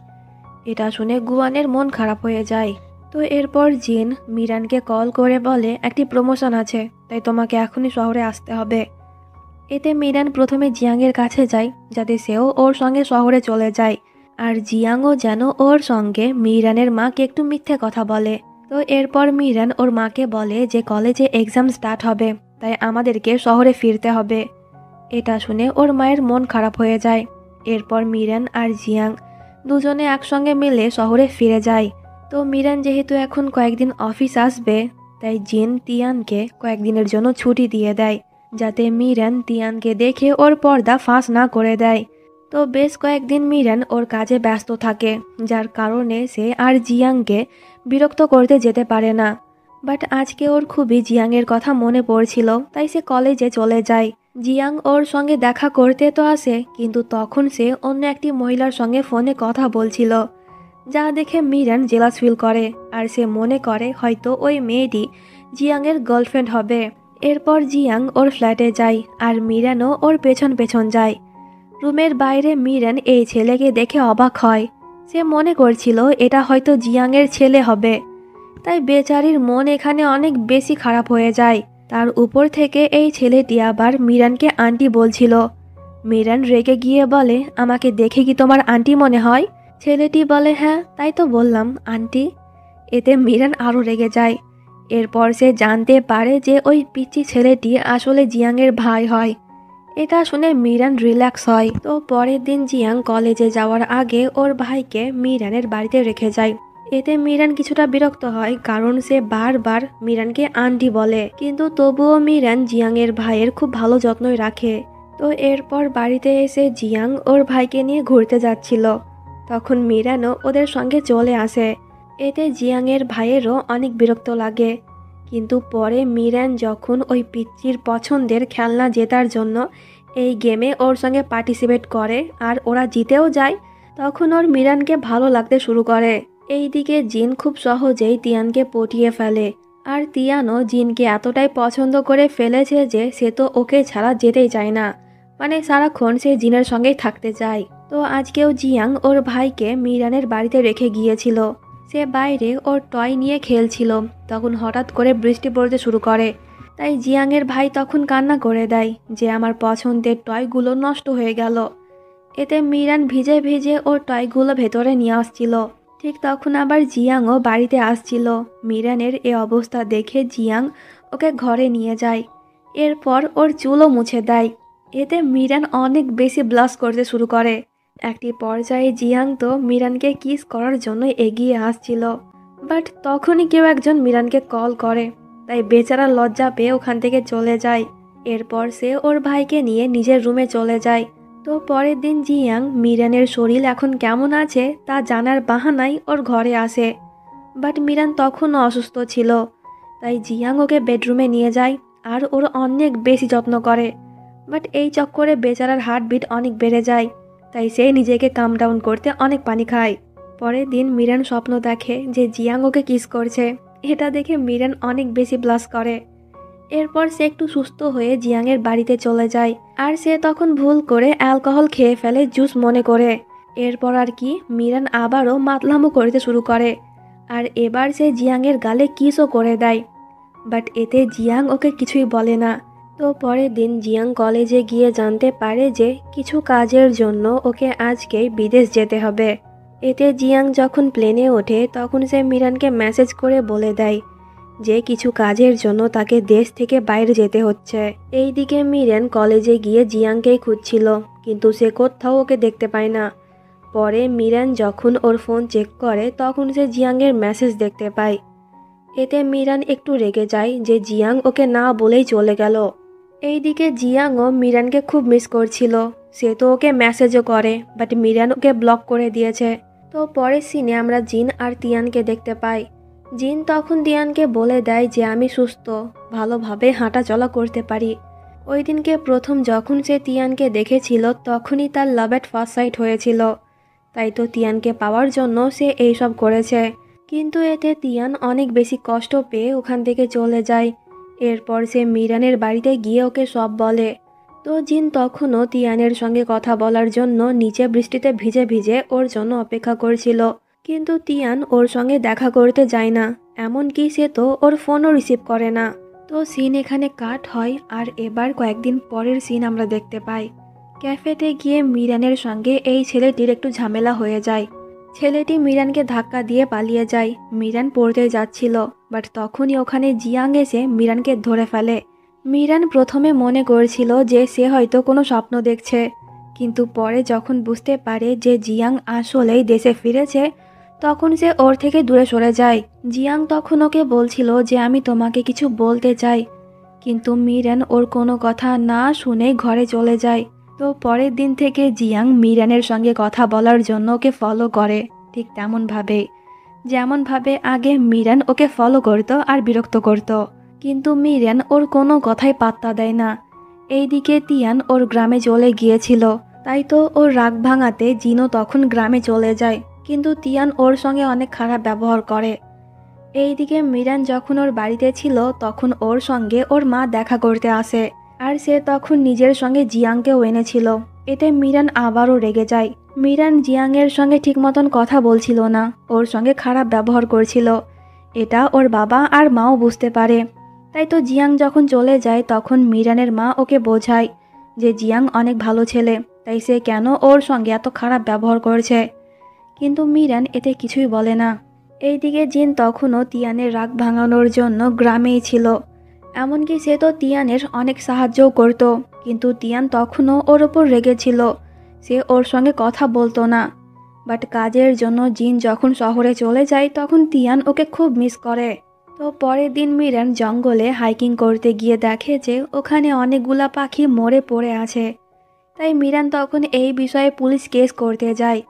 Speaker 1: এটা শুনে গুয়ানের মন খারাপ হয়ে যায়। তো এরপর জিন মিরানকে কল করে বলে, একটি প্রমোশন আছে, তাই তোমাকে এখনই শহরে আসতে হবে। এতে মিরান প্রথমে জিয়াংয়ের কাছে যায় যাতে সেও ওর সঙ্গে শহরে চলে যায়, আর জিয়াংও যেন ওর সঙ্গে মিরানের মাকে একটু মিথ্যে কথা বলে। তো এরপর মিরান ওর মাকে বলে যে কলেজে এক্সাম স্টার্ট হবে, তাই আমাদেরকে শহরে ফিরতে হবে। এটা শুনে ওর মায়ের মন খারাপ হয়ে যায়। এরপর মিরান আর জিয়াং দুজনে একসঙ্গে মিলে শহরে ফিরে যায়। তো মিরান যেহেতু এখন কয়েকদিন অফিস আসবে, তাই জিন তিয়ানকে কয়েকদিনের জন্য ছুটি দিয়ে দেয় যাতে মিরান তিয়ানকে দেখে ওর পর্দা ফাঁস না করে দেয়। তো বেশ কয়েকদিন মিরান ওর কাজে ব্যস্ত থাকে, যার কারণে সে আর জিয়াংকে বিরক্ত করতে যেতে পারে না। বাট আজকে ওর খুবই জিয়াংয়ের কথা মনে পড়ছিল, তাই সে কলেজে চলে যায়। জিয়াং ওর সঙ্গে দেখা করতে তো আসে, কিন্তু তখন সে অন্য একটি মহিলার সঙ্গে ফোনে কথা বলছিল, যা দেখে মিরান জেলাস ফিল করে, আর সে মনে করে হয়তো ওই মেয়েটি জিয়াংয়ের গার্লফ্রেন্ড হবে। এরপর জিয়াং ওর ফ্ল্যাটে যায় আর মিরানও ওর পেছন পেছন যায়। রুমের বাইরে মিরান এই ছেলেকে দেখে অবাক হয়। সে মনে করছিল এটা হয়তো জিয়াংয়ের ছেলে হবে, তাই বেচারির মন এখানে অনেক বেশি খারাপ হয়ে যায়। তার উপর থেকে এই ছেলেটি আবার মিরানকে আন্টি বলছিল। মিরান রেগে গিয়ে বলে, আমাকে দেখে কি তোমার আন্টি মনে হয়? ছেলেটি বলে, হ্যাঁ তাই তো বললাম আন্টি। এতে মিরান আরও রেগে যায়। এরপর সে জানতে পারে যে ওই পিচ্চি ছেলেটি আসলে জিয়াংয়ের ভাই হয়। এটা শুনে মিরান রিল্যাক্স হয়। তো পরের দিন জিয়াং কলেজে যাওয়ার আগে ওর ভাইকে মিরানের বাড়িতে রেখে যায়। এতে মিরান কিছুটা বিরক্ত হয়, কারণ সে বারবার মিরানকে আন্টি বলে, কিন্তু তবুও মিরান জিয়াংয়ের ভাইয়ের খুব ভালো যত্নই রাখে। তো এরপর বাড়িতে এসে জিয়াং ওর ভাইকে নিয়ে ঘুরতে যাচ্ছিল, তখন মিরানও ওদের সঙ্গে চলে আসে। এতে জিয়াংয়ের ভাইয়েরও অনেক বিরক্ত লাগে, কিন্তু পরে মিরান যখন ওই পিচ্চির পছন্দের খেলনা জেতার জন্য এই গেমে ওর সঙ্গে পার্টিসিপেট করে আর ওরা জিতেও যায়, তখন ওর মিরানকে ভালো লাগতে শুরু করে। এইদিকে জিন খুব সহজেই তিয়ানকে পটিয়ে ফেলে, আর তিয়ানও জিনকে এতটাই পছন্দ করে ফেলেছে যে সে তো ওকে ছাড়া যেতেই চায় না, মানে সারাক্ষণ সে জিনের সঙ্গেই থাকতে চায়। তো আজকেও জিয়াং ওর ভাইকে মিরানের বাড়িতে রেখে গিয়েছিল। সে বাইরে ওর টয় নিয়ে খেলছিল, তখন হঠাৎ করে বৃষ্টি পড়তে শুরু করে। তাই জিয়াংয়ের ভাই তখন কান্না করে দেয় যে আমার পছন্দের টয়গুলো নষ্ট হয়ে গেল। এতে মিরান ভিজে ভিজে ওর টয়গুলো ভেতরে নিয়ে আসছিল। ঠিক তখন আবার জিয়াংও বাড়িতে আসছিল। মিরানের এ অবস্থা দেখে জিয়াং ওকে ঘরে নিয়ে যায়। এরপর ওর চুলও মুছে দেয়। এতে মিরান অনেক বেশি ব্লাশ করতে শুরু করে। একটি পর্যায়ে জিয়াং তো মিরানকে কিস করার জন্য এগিয়ে আসছিল, বাট তখনই কেউ একজন মিরানকে কল করে, তাই বেচারা লজ্জা পেয়ে ওখান থেকে চলে যায়। এরপর সে ওর ভাইকে নিয়ে নিজের রুমে চলে যায়। তো পরের দিন জিয়াং মিরানের শরীর এখন কেমন আছে তা জানার বাহানায় ওর ঘরে আসে, বাট মিরান তখনও অসুস্থ ছিল। তাই জিয়াং ওকে বেডরুমে নিয়ে যায় আর ওর অনেক বেশি যত্ন করে, বাট এই চক্করে বেচারার হার্টবিট অনেক বেড়ে যায়, তাই সে নিজেকে কাম ডাউন করতে অনেক পানি খায়। পরের দিন মিরান স্বপ্ন দেখে যে জিয়াং ওকে কিস করছে। এটা দেখে মিরান অনেক বেশি ব্লাশ করে। এরপর সে একটু সুস্থ হয়ে জিয়াংয়ের বাড়িতে চলে যায়, আর সে তখন ভুল করে অ্যালকোহল খেয়ে ফেলে জুস মনে করে। এরপর আর কি মিরান আবারও মাতলামো করতে শুরু করে, আর এবার সে জিয়াংয়ের গালে কিসও করে দেয়, বাট এতে জিয়াং ওকে কিছুই বলে না। তো পরের দিন জিয়াং কলেজে গিয়ে জানতে পারে যে কিছু কাজের জন্য ওকে আজকেই বিদেশ যেতে হবে। এতে জিয়াং যখন প্লেনে ওঠে তখন সে মিরানকে মেসেজ করে বলে দেয় যে কিছু কাজের জন্য তাকে দেশ থেকে বাইরে যেতে হচ্ছে। এইদিকে মিরান কলেজে গিয়ে জিয়াংকেই খুঁজছিল, কিন্তু সে কোথাও ওকে দেখতে পায় না। পরে মিরান যখন ওর ফোন চেক করে তখন সে জিয়াংয়ের মেসেজ দেখতে পায়। এতে মিরান একটু রেগে যায় যে জিয়াং ওকে না বলেই চলে গেল। এইদিকে জিয়াংও মিরানকে খুব মিস করছিল। সে তো ওকে মেসেজও করে, বাট মিরান ওকে ব্লক করে দিয়েছে। তো পরের সিনে আমরা জিন আর তিয়ানকে দেখতে পাই। জিন তখন তিয়ানকে বলে দেয় যে আমি সুস্থ, ভালোভাবে হাঁটা চলা করতে পারি। ওই দিনকে প্রথম যখন সে তিয়ানকে দেখেছিল তখনই তার লাভ এট ফার্স্ট সাইট হয়েছিল। তাই তো তিয়ানকে পাওয়ার জন্য সে এইসব করেছে। কিন্তু এতে তিয়ান অনেক বেশি কষ্ট পেয়ে ওখান থেকে চলে যায়। এরপর সে মিরানের বাড়িতে গিয়ে ওকে সব বলে। তো জিন তখনও তিয়ানের সঙ্গে কথা বলার জন্য নিচে বৃষ্টিতে ভিজে ভিজে ওর জন্য অপেক্ষা করছিল। কিন্তু তিয়ান ওর সঙ্গে দেখা করতে যায় না, এমনকি সে তো ওর ফোনও রিসিভ করে না। তো সিন এখানে কাট হয় আর এবার কয়েকদিন পরের সিন আমরা দেখতে পাই। ক্যাফেতে গিয়ে মিরানের সঙ্গে এই ছেলেটির একটু ঝামেলা হয়ে যায়। ছেলেটি মিরানকে ধাক্কা দিয়ে পালিয়ে যায়। মিরান পড়তে যাচ্ছিল, বাট তখনই ওখানে জিয়াং এসে মিরানকে ধরে ফেলে। মিরান প্রথমে মনে করছিল যে সে হয়তো কোনো স্বপ্ন দেখছে, কিন্তু পরে যখন বুঝতে পারে যে জিয়াং আসলেই দেশে ফিরেছে তখন সে ওর থেকে দূরে সরে যায়। জিয়াং তখন ওকে বলছিল যে আমি তোমাকে কিছু বলতে চাই, কিন্তু মিরান ওর কোনো কথা না শুনে ঘরে চলে যায়। তো পরের দিন থেকে জিয়াং মিরানের সঙ্গে কথা বলার জন্য ওকে ফলো করে, ঠিক তেমনভাবে যেমনভাবে আগে মিরান ওকে ফলো করত আর বিরক্ত করত। কিন্তু মিরান ওর কোনো কথাই পাত্তা দেয় না। এইদিকে তিয়ান ওর গ্রামে চলে গিয়েছিল, তাই তো ওর রাগ ভাঙাতে জিনও তখন গ্রামে চলে যায়। কিন্তু তিয়ান ওর সঙ্গে অনেক খারাপ ব্যবহার করে। এইদিকে মিরান যখন ওর বাড়িতে ছিল তখন ওর সঙ্গে ওর মা দেখা করতে আসে, আর সে তখন নিজের সঙ্গে জিয়াংকেও এনেছিল। এতে মিরান আবারও রেগে যায়। মিরান জিয়াংয়ের সঙ্গে ঠিক মতন কথা বলছিল না, ওর সঙ্গে খারাপ ব্যবহার করছিল। এটা ওর বাবা আর মাও বুঝতে পারে। তাই তো জিয়াং যখন চলে যায় তখন মিরানের মা ওকে বোঝায় যে জিয়াং অনেক ভালো ছেলে, তাই সে কেন ওর সঙ্গে এত খারাপ ব্যবহার করছে। কিন্তু মিরান এতে কিছুই বলে না। এইদিকে জিন তখনও তিয়ানের রাগ ভাঙানোর জন্য গ্রামেই ছিল। এমনকি সে তো তিয়ানের অনেক সাহায্যও করত, কিন্তু তিয়ান তখনও ওর ওপর রেগেছিল। সে ওর সঙ্গে কথা বলতো না। বাট কাজের জন্য জিন যখন শহরে চলে যায় তখন তিয়ান ওকে খুব মিস করে। তো পরের দিন মিরান জঙ্গলে হাইকিং করতে গিয়ে দেখে যে ওখানে অনেকগুলা পাখি মরে পড়ে আছে। তাই মিরান তখন এই বিষয়ে পুলিশ কেস করতে যায়।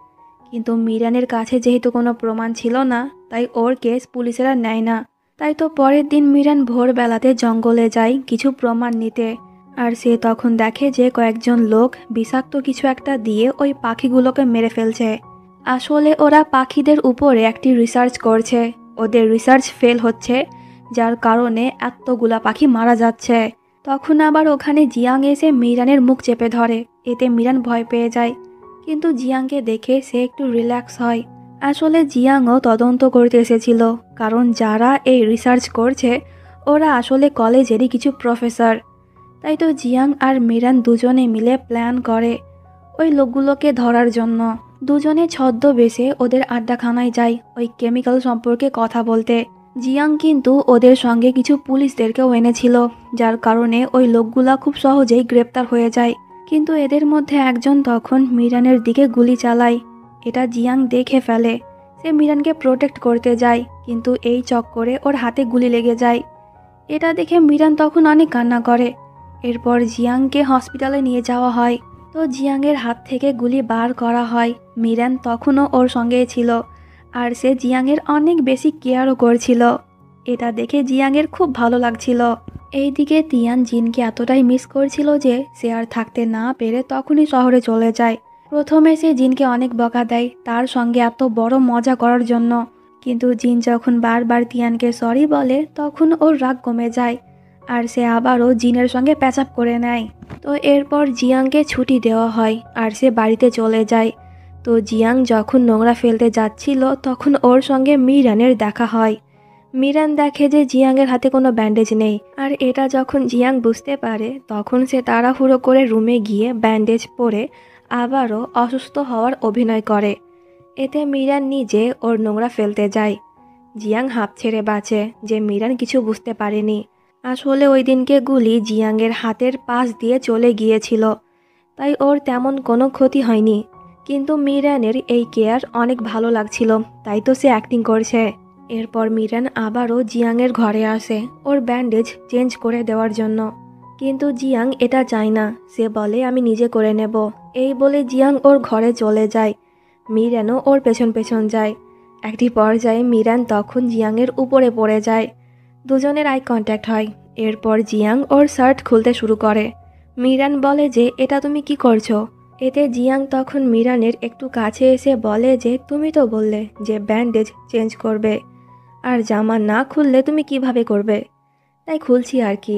Speaker 1: কিন্তু মিরানের কাছে যেহেতু কোনো প্রমাণ ছিল না, তাই ওর কেস পুলিশেরা নেয় না। তাই তো পরের দিন মিরান ভোরবেলাতে জঙ্গলে যায় কিছু প্রমাণ নিতে। আর সে তখন দেখে যে কয়েকজন লোক বিষাক্ত কিছু একটা দিয়ে ওই পাখিগুলোকে মেরে ফেলছে। আসলে ওরা পাখিদের উপরে একটি রিসার্চ করছে। ওদের রিসার্চ ফেল হচ্ছে, যার কারণে এতগুলা পাখি মারা যাচ্ছে। তখন আবার ওখানে জিয়াং এসে মিরানের মুখ চেপে ধরে। এতে মিরান ভয় পেয়ে যায়, কিন্তু জিয়াংকে দেখে সে একটু রিল্যাক্স হয়। আসলে জিয়াংও তদন্ত করতে এসেছিল, কারণ যারা এই রিসার্চ করছে ওরা আসলে কলেজেরই কিছু প্রফেসর। তাই তো জিয়াং আর মিরান দুজনে মিলে প্ল্যান করে ওই লোকগুলোকে ধরার জন্য। দুজনে ছদ্মবেশে ওদের আড্ডাখানায় যায় ওই কেমিক্যাল সম্পর্কে কথা বলতে। জিয়াং কিন্তু ওদের সঙ্গে কিছু পুলিশদেরকেও এনেছিল, যার কারণে ওই লোকগুলা খুব সহজেই গ্রেপ্তার হয়ে যায়। কিন্তু এদের মধ্যে একজন তখন মিরানের দিকে গুলি চালায়। এটা জিয়াং দেখে ফেলে। সে মিরানকে প্রোটেক্ট করতে যায়, কিন্তু এই চক্করে ওর হাতে গুলি লেগে যায়। এটা দেখে মিরান তখন অনেক কান্না করে। এরপর জিয়াংকে হসপিটালে নিয়ে যাওয়া হয়। তো জিয়াংয়ের হাত থেকে গুলি বার করা হয়। মিরান তখনও ওর সঙ্গেই ছিল, আর সে জিয়াংয়ের অনেক বেশি কেয়ারও করছিল। এটা দেখে জিয়াংয়ের খুব ভালো লাগছিল। এইদিকে তিয়ান জিনকে এতটাই মিস করছিল যে সে আর থাকতে না পেরে তখনই শহরে চলে যায়। প্রথমে সে জিনকে অনেক বকা দেয় তার সঙ্গে এত বড় মজা করার জন্য, কিন্তু জিন যখন বারবার তিয়ানকে সরি বলে তখন ওর রাগ কমে যায়, আর সে আবারও জিনের সঙ্গে প্যাচআপ করে নেয়। তো এরপর জিয়াংকে ছুটি দেওয়া হয় আর সে বাড়িতে চলে যায়। তো জিয়াং যখন নোংরা ফেলতে যাচ্ছিল তখন ওর সঙ্গে মিরানের দেখা হয়। মিরান দেখে যে জিয়াংয়ের হাতে কোনো ব্যান্ডেজ নেই, আর এটা যখন জিয়াং বুঝতে পারে তখন সে তাড়াহুড়ো করে রুমে গিয়ে ব্যান্ডেজ পরে আবারও অসুস্থ হওয়ার অভিনয় করে। এতে মিরান নিজে ওর নোংরা ফেলতে যায়। জিয়াং হাঁপ ছেড়ে বাঁচে যে মিরান কিছু বুঝতে পারেনি। আসলে ওই দিনকে গুলি জিয়াংয়ের হাতের পাশ দিয়ে চলে গিয়েছিল, তাই ওর তেমন কোনো ক্ষতি হয়নি। কিন্তু মিরানের এই কেয়ার অনেক ভালো লাগছিল, তাই তো সে অ্যাক্টিং করছে। এরপর মিরান আবারও জিয়াংয়ের ঘরে আসে ওর ব্যান্ডেজ চেঞ্জ করে দেওয়ার জন্য। কিন্তু জিয়াং এটা চায় না, সে বলে আমি নিজে করে নেব। এই বলে জিয়াং ওর ঘরে চলে যায়। মিরানও ওর পেছন পেছন যায়। একটি পর্যায়ে মিরান তখন জিয়াংয়ের উপরে পড়ে যায়। দুজনের আই কন্ট্যাক্ট হয়। এরপর জিয়াং ওর শার্ট খুলতে শুরু করে। মিরান বলে যে এটা তুমি কি করছো? এতে জিয়াং তখন মিরানের একটু কাছে এসে বলে যে তুমি তো বললে যে ব্যান্ডেজ চেঞ্জ করবে, আর জামা না খুললে তুমি কিভাবে করবে, তাই খুলছি আর কি।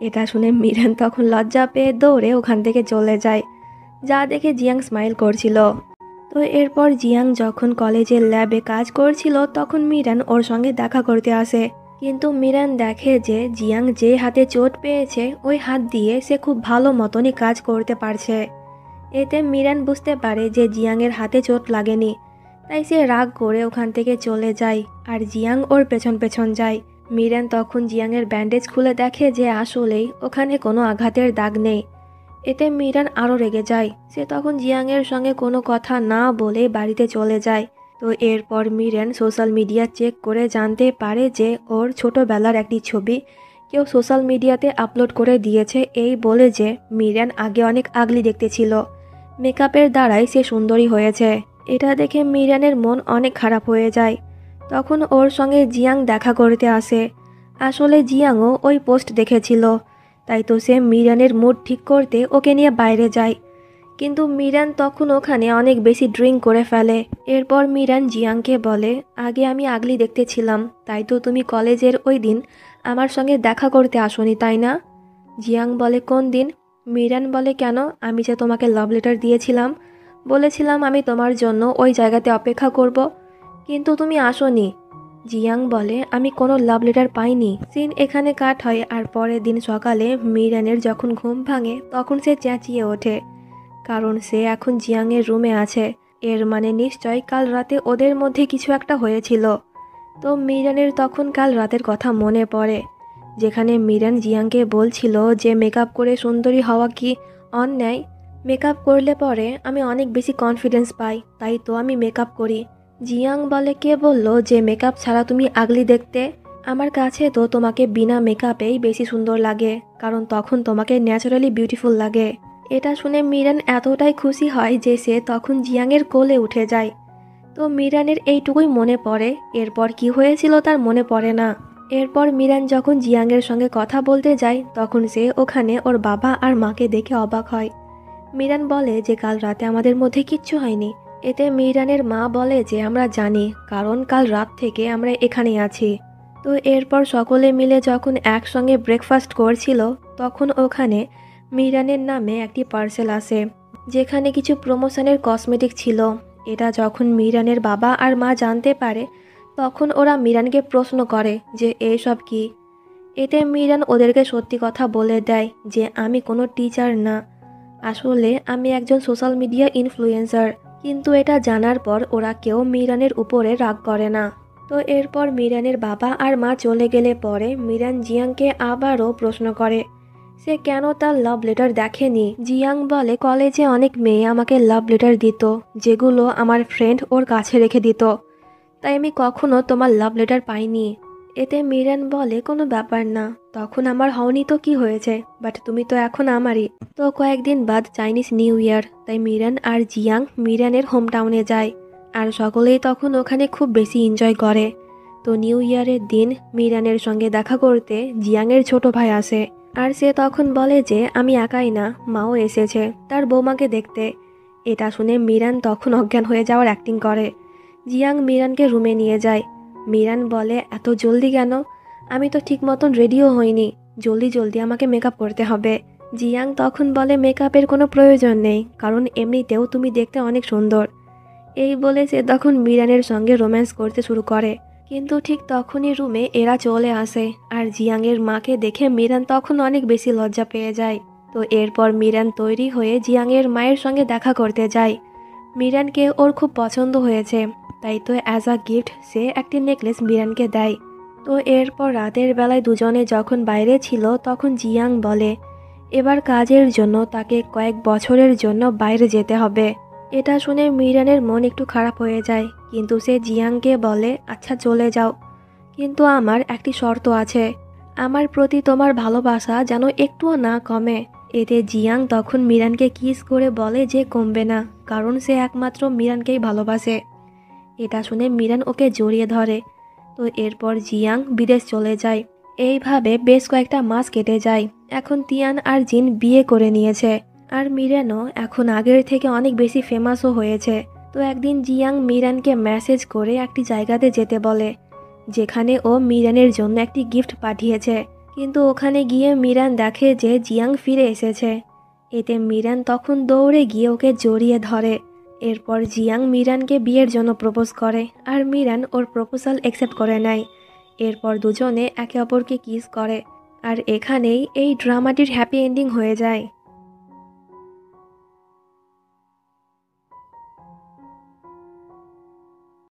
Speaker 1: এটা শুনে মিরান তখন লজ্জা পেয়ে দৌড়ে ওখান থেকে চলে যায়, যা দেখে জিয়াং স্মাইল করছিল। তো এরপর জিয়াং যখন কলেজের ল্যাবে কাজ করছিল তখন মিরান ওর সঙ্গে দেখা করতে আসে। কিন্তু মিরান দেখে যে জিয়াং যে হাতে চোট পেয়েছে ওই হাত দিয়ে সে খুব ভালো মতনই কাজ করতে পারছে। এতে মিরান বুঝতে পারে যে জিয়াংয়ের হাতে চোট লাগেনি, তাই সে রাগ করে ওখান থেকে চলে যায় আর জিয়াং ওর পেছন পেছন যায়। মিরান তখন জিয়াংয়ের ব্যান্ডেজ খুলে দেখে যে আসলেই ওখানে কোনো আঘাতের দাগ নেই। এতে মিরান আরও রেগে যায়। সে তখন জিয়াংয়ের সঙ্গে কোনো কথা না বলে বাড়িতে চলে যায়। তো এরপর মিরান সোশ্যাল মিডিয়া চেক করে জানতে পারে যে ওর ছোটোবেলার একটি ছবি কেউ সোশ্যাল মিডিয়াতে আপলোড করে দিয়েছে, এই বলে যে মিরান আগে অনেক আগলি দেখতে ছিল, মেকআপের দ্বারাই সে সুন্দরী হয়েছে। এটা দেখে মিরানের মন অনেক খারাপ হয়ে যায়। তখন ওর সঙ্গে জিয়াং দেখা করতে আসে। আসলে জিয়াংও ওই পোস্ট দেখেছিল, তাই তো সে মিরানের মুড ঠিক করতে ওকে নিয়ে বাইরে যায়। কিন্তু মিরান তখন ওখানে অনেক বেশি ড্রিঙ্ক করে ফেলে। এরপর মিরান জিয়াংকে বলে আগে আমি আগলি দেখতে ছিলাম, তাই তো তুমি কলেজের ওই দিন আমার সঙ্গে দেখা করতে আসোনি তাই না? জিয়াং বলে কোন দিন? মিরান বলে কেন, আমি যে তোমাকে লাভ লেটার দিয়েছিলাম, বলেছিলাম আমি তোমার জন্য ওই জায়গাতে অপেক্ষা করব, কিন্তু তুমি আসোনি। জিয়াং বলে আমি কোনো লাভ লেটার পাইনি। সিন এখানে কাট হয়। আর পরের দিন সকালে মিরানের যখন ঘুম ভাঙে তখন সে চেঁচিয়ে ওঠে, কারণ সে এখন জিয়াংয়ের রুমে আছে। এর মানে নিশ্চয় কাল রাতে ওদের মধ্যে কিছু একটা হয়েছিল। তো মিরানের তখন কাল রাতের কথা মনে পড়ে, যেখানে মিরান জিয়াংকে বলছিল যে মেকআপ করে সুন্দরী হওয়া কি অন্যায়? মেকআপ করলে পরে আমি অনেক বেশি কনফিডেন্স পাই, তাই তো আমি মেকআপ করি। জিয়াং বলে কে বলল যে মেকআপ ছাড়া তুমি আগলি দেখতে? আমার কাছে তো তোমাকে বিনা মেকআপেই বেশি সুন্দর লাগে, কারণ তখন তোমাকে ন্যাচারালি বিউটিফুল লাগে। এটা শুনে মিরান এতটাই খুশি হয় যে সে তখন জিয়াংয়ের কোলে উঠে যায়। তো মিরানের এইটুকুই মনে পড়ে, এরপর কি হয়েছিল তার মনে পড়ে না। এরপর মিরান যখন জিয়াংয়ের সঙ্গে কথা বলতে যায় তখন সে ওখানে ওর বাবা আর মাকে দেখে অবাক হয়। মিরান বলে যে কাল রাতে আমাদের মধ্যে কিচ্ছু হয়নি। এতে মিরানের মা বলে যে আমরা জানি, কারণ কাল রাত থেকে আমরা এখানেই আছি। তো এরপর সকলে মিলে যখন একসঙ্গে ব্রেকফাস্ট করছিল তখন ওখানে মিরানের নামে একটি পার্সেল আসে, যেখানে কিছু প্রমোশনের কসমেটিক ছিল। এটা যখন মিরানের বাবা আর মা জানতে পারে তখন ওরা মিরানকে প্রশ্ন করে যে এসব কি। এতে মিরান ওদেরকে সত্যি কথা বলে দেয় যে আমি কোনো টিচার না, আসলে আমি একজন সোশ্যাল মিডিয়া ইনফ্লুয়েন্সার। কিন্তু এটা জানার পর ওরা কেউ মিরানের উপরে রাগ করে না। তো এরপর মিরানের বাবা আর মা চলে গেলে পরে মিরান জিয়াংকে আবারও প্রশ্ন করে সে কেন তার লাভ লেটার দেখেনি। জিয়াং বলে কলেজে অনেক মেয়ে আমাকে লাভ লেটার দিত, যেগুলো আমার ফ্রেন্ড ওর কাছে রেখে দিত, তাই আমি কখনো তোমার লাভ লেটার পাইনি। এতে মিরান বলে কোনো ব্যাপার না, তখন আমার হওনি তো কি হয়েছে, বাট তুমি তো এখন আমারই। তো কয়েকদিন বাদ চাইনিজ নিউ ইয়ার, তাই মিরান আর জিয়াং মিরানের হোম টাউনে যায় আর সকলেই তখন ওখানে খুব বেশি এনজয় করে। তো নিউ ইয়ারের দিন মিরানের সঙ্গে দেখা করতে জিয়াংয়ের ছোট ভাই আসে, আর সে তখন বলে যে আমি একাই না, মাও এসেছে তার বৌমাকে দেখতে। এটা শুনে মিরান তখন অজ্ঞান হয়ে যাওয়ার অ্যাক্টিং করে। জিয়াং মিরানকে রুমে নিয়ে যায়। মিরান বলে এত জলদি কেন, আমি তো ঠিক মতন রেডিও হইনি, জলদি জলদি আমাকে মেকআপ করতে হবে। জিয়াং তখন বলে মেকআপের কোনো প্রয়োজন নেই, কারণ এমনিতেও তুমি দেখতে অনেক সুন্দর। এই বলে সে তখন মিরানের সঙ্গে রোম্যান্স করতে শুরু করে। কিন্তু ঠিক তখনই রুমে এরা চলে আসে আর জিয়াংয়ের মাকে দেখে মিরান তখন অনেক বেশি লজ্জা পেয়ে যায়। তো এরপর মিরান তৈরি হয়ে জিয়াংয়ের মায়ের সঙ্গে দেখা করতে যায়। মিরানকে ওর খুব পছন্দ হয়েছে, তাই তো অ্যাজ আ গিফট সে একটি নেকলেস মিরানকে দেয়। তো এরপর রাতের বেলায় দুজনে যখন বাইরে ছিল তখন জিয়াং বলে এবার কাজের জন্য তাকে কয়েক বছরের জন্য বাইরে যেতে হবে। এটা শুনে মিরানের মন একটু খারাপ হয়ে যায়, কিন্তু সে জিয়াংকে বলে, আচ্ছা চলে যাও, কিন্তু আমার একটি শর্ত আছে, আমার প্রতি তোমার ভালোবাসা যেন একটুও না কমে। এতে জিয়াং তখন মিরানকে কিস করে বলে যে কমবে না, কারণ সে একমাত্র মিরানকেই ভালোবাসে। এটা শুনে মিরান ওকে জড়িয়ে ধরে। তো এরপর জিয়াং বিদেশ চলে যায়। এইভাবে বেশ কয়েকটা মাস কেটে যায়। এখন তিয়ান আর জিন বিয়ে করে নিয়েছে, আর মিরানও এখন আগের থেকে অনেক বেশি ফেমাসও হয়েছে। তো একদিন জিয়াং মিরানকে মেসেজ করে একটি জায়গাতে যেতে বলে, যেখানে ও মিরানের জন্য একটি গিফট পাঠিয়েছে। কিন্তু ওখানে গিয়ে মিরান দেখে যে জিয়াং ফিরে এসেছে। এতে মিরান তখন দৌড়ে গিয়ে ওকে জড়িয়ে ধরে। এরপর জিয়াং মিরানকে বিয়ের জন্য প্রপোজ করে, আর মিরান ওর প্রপোজাল অ্যাকসেপ্ট করে নেয়। এরপর দুজনে একে অপরকে কিস করে, আর এখানেই এই ড্রামাটির হ্যাপি এন্ডিং হয়ে যায়।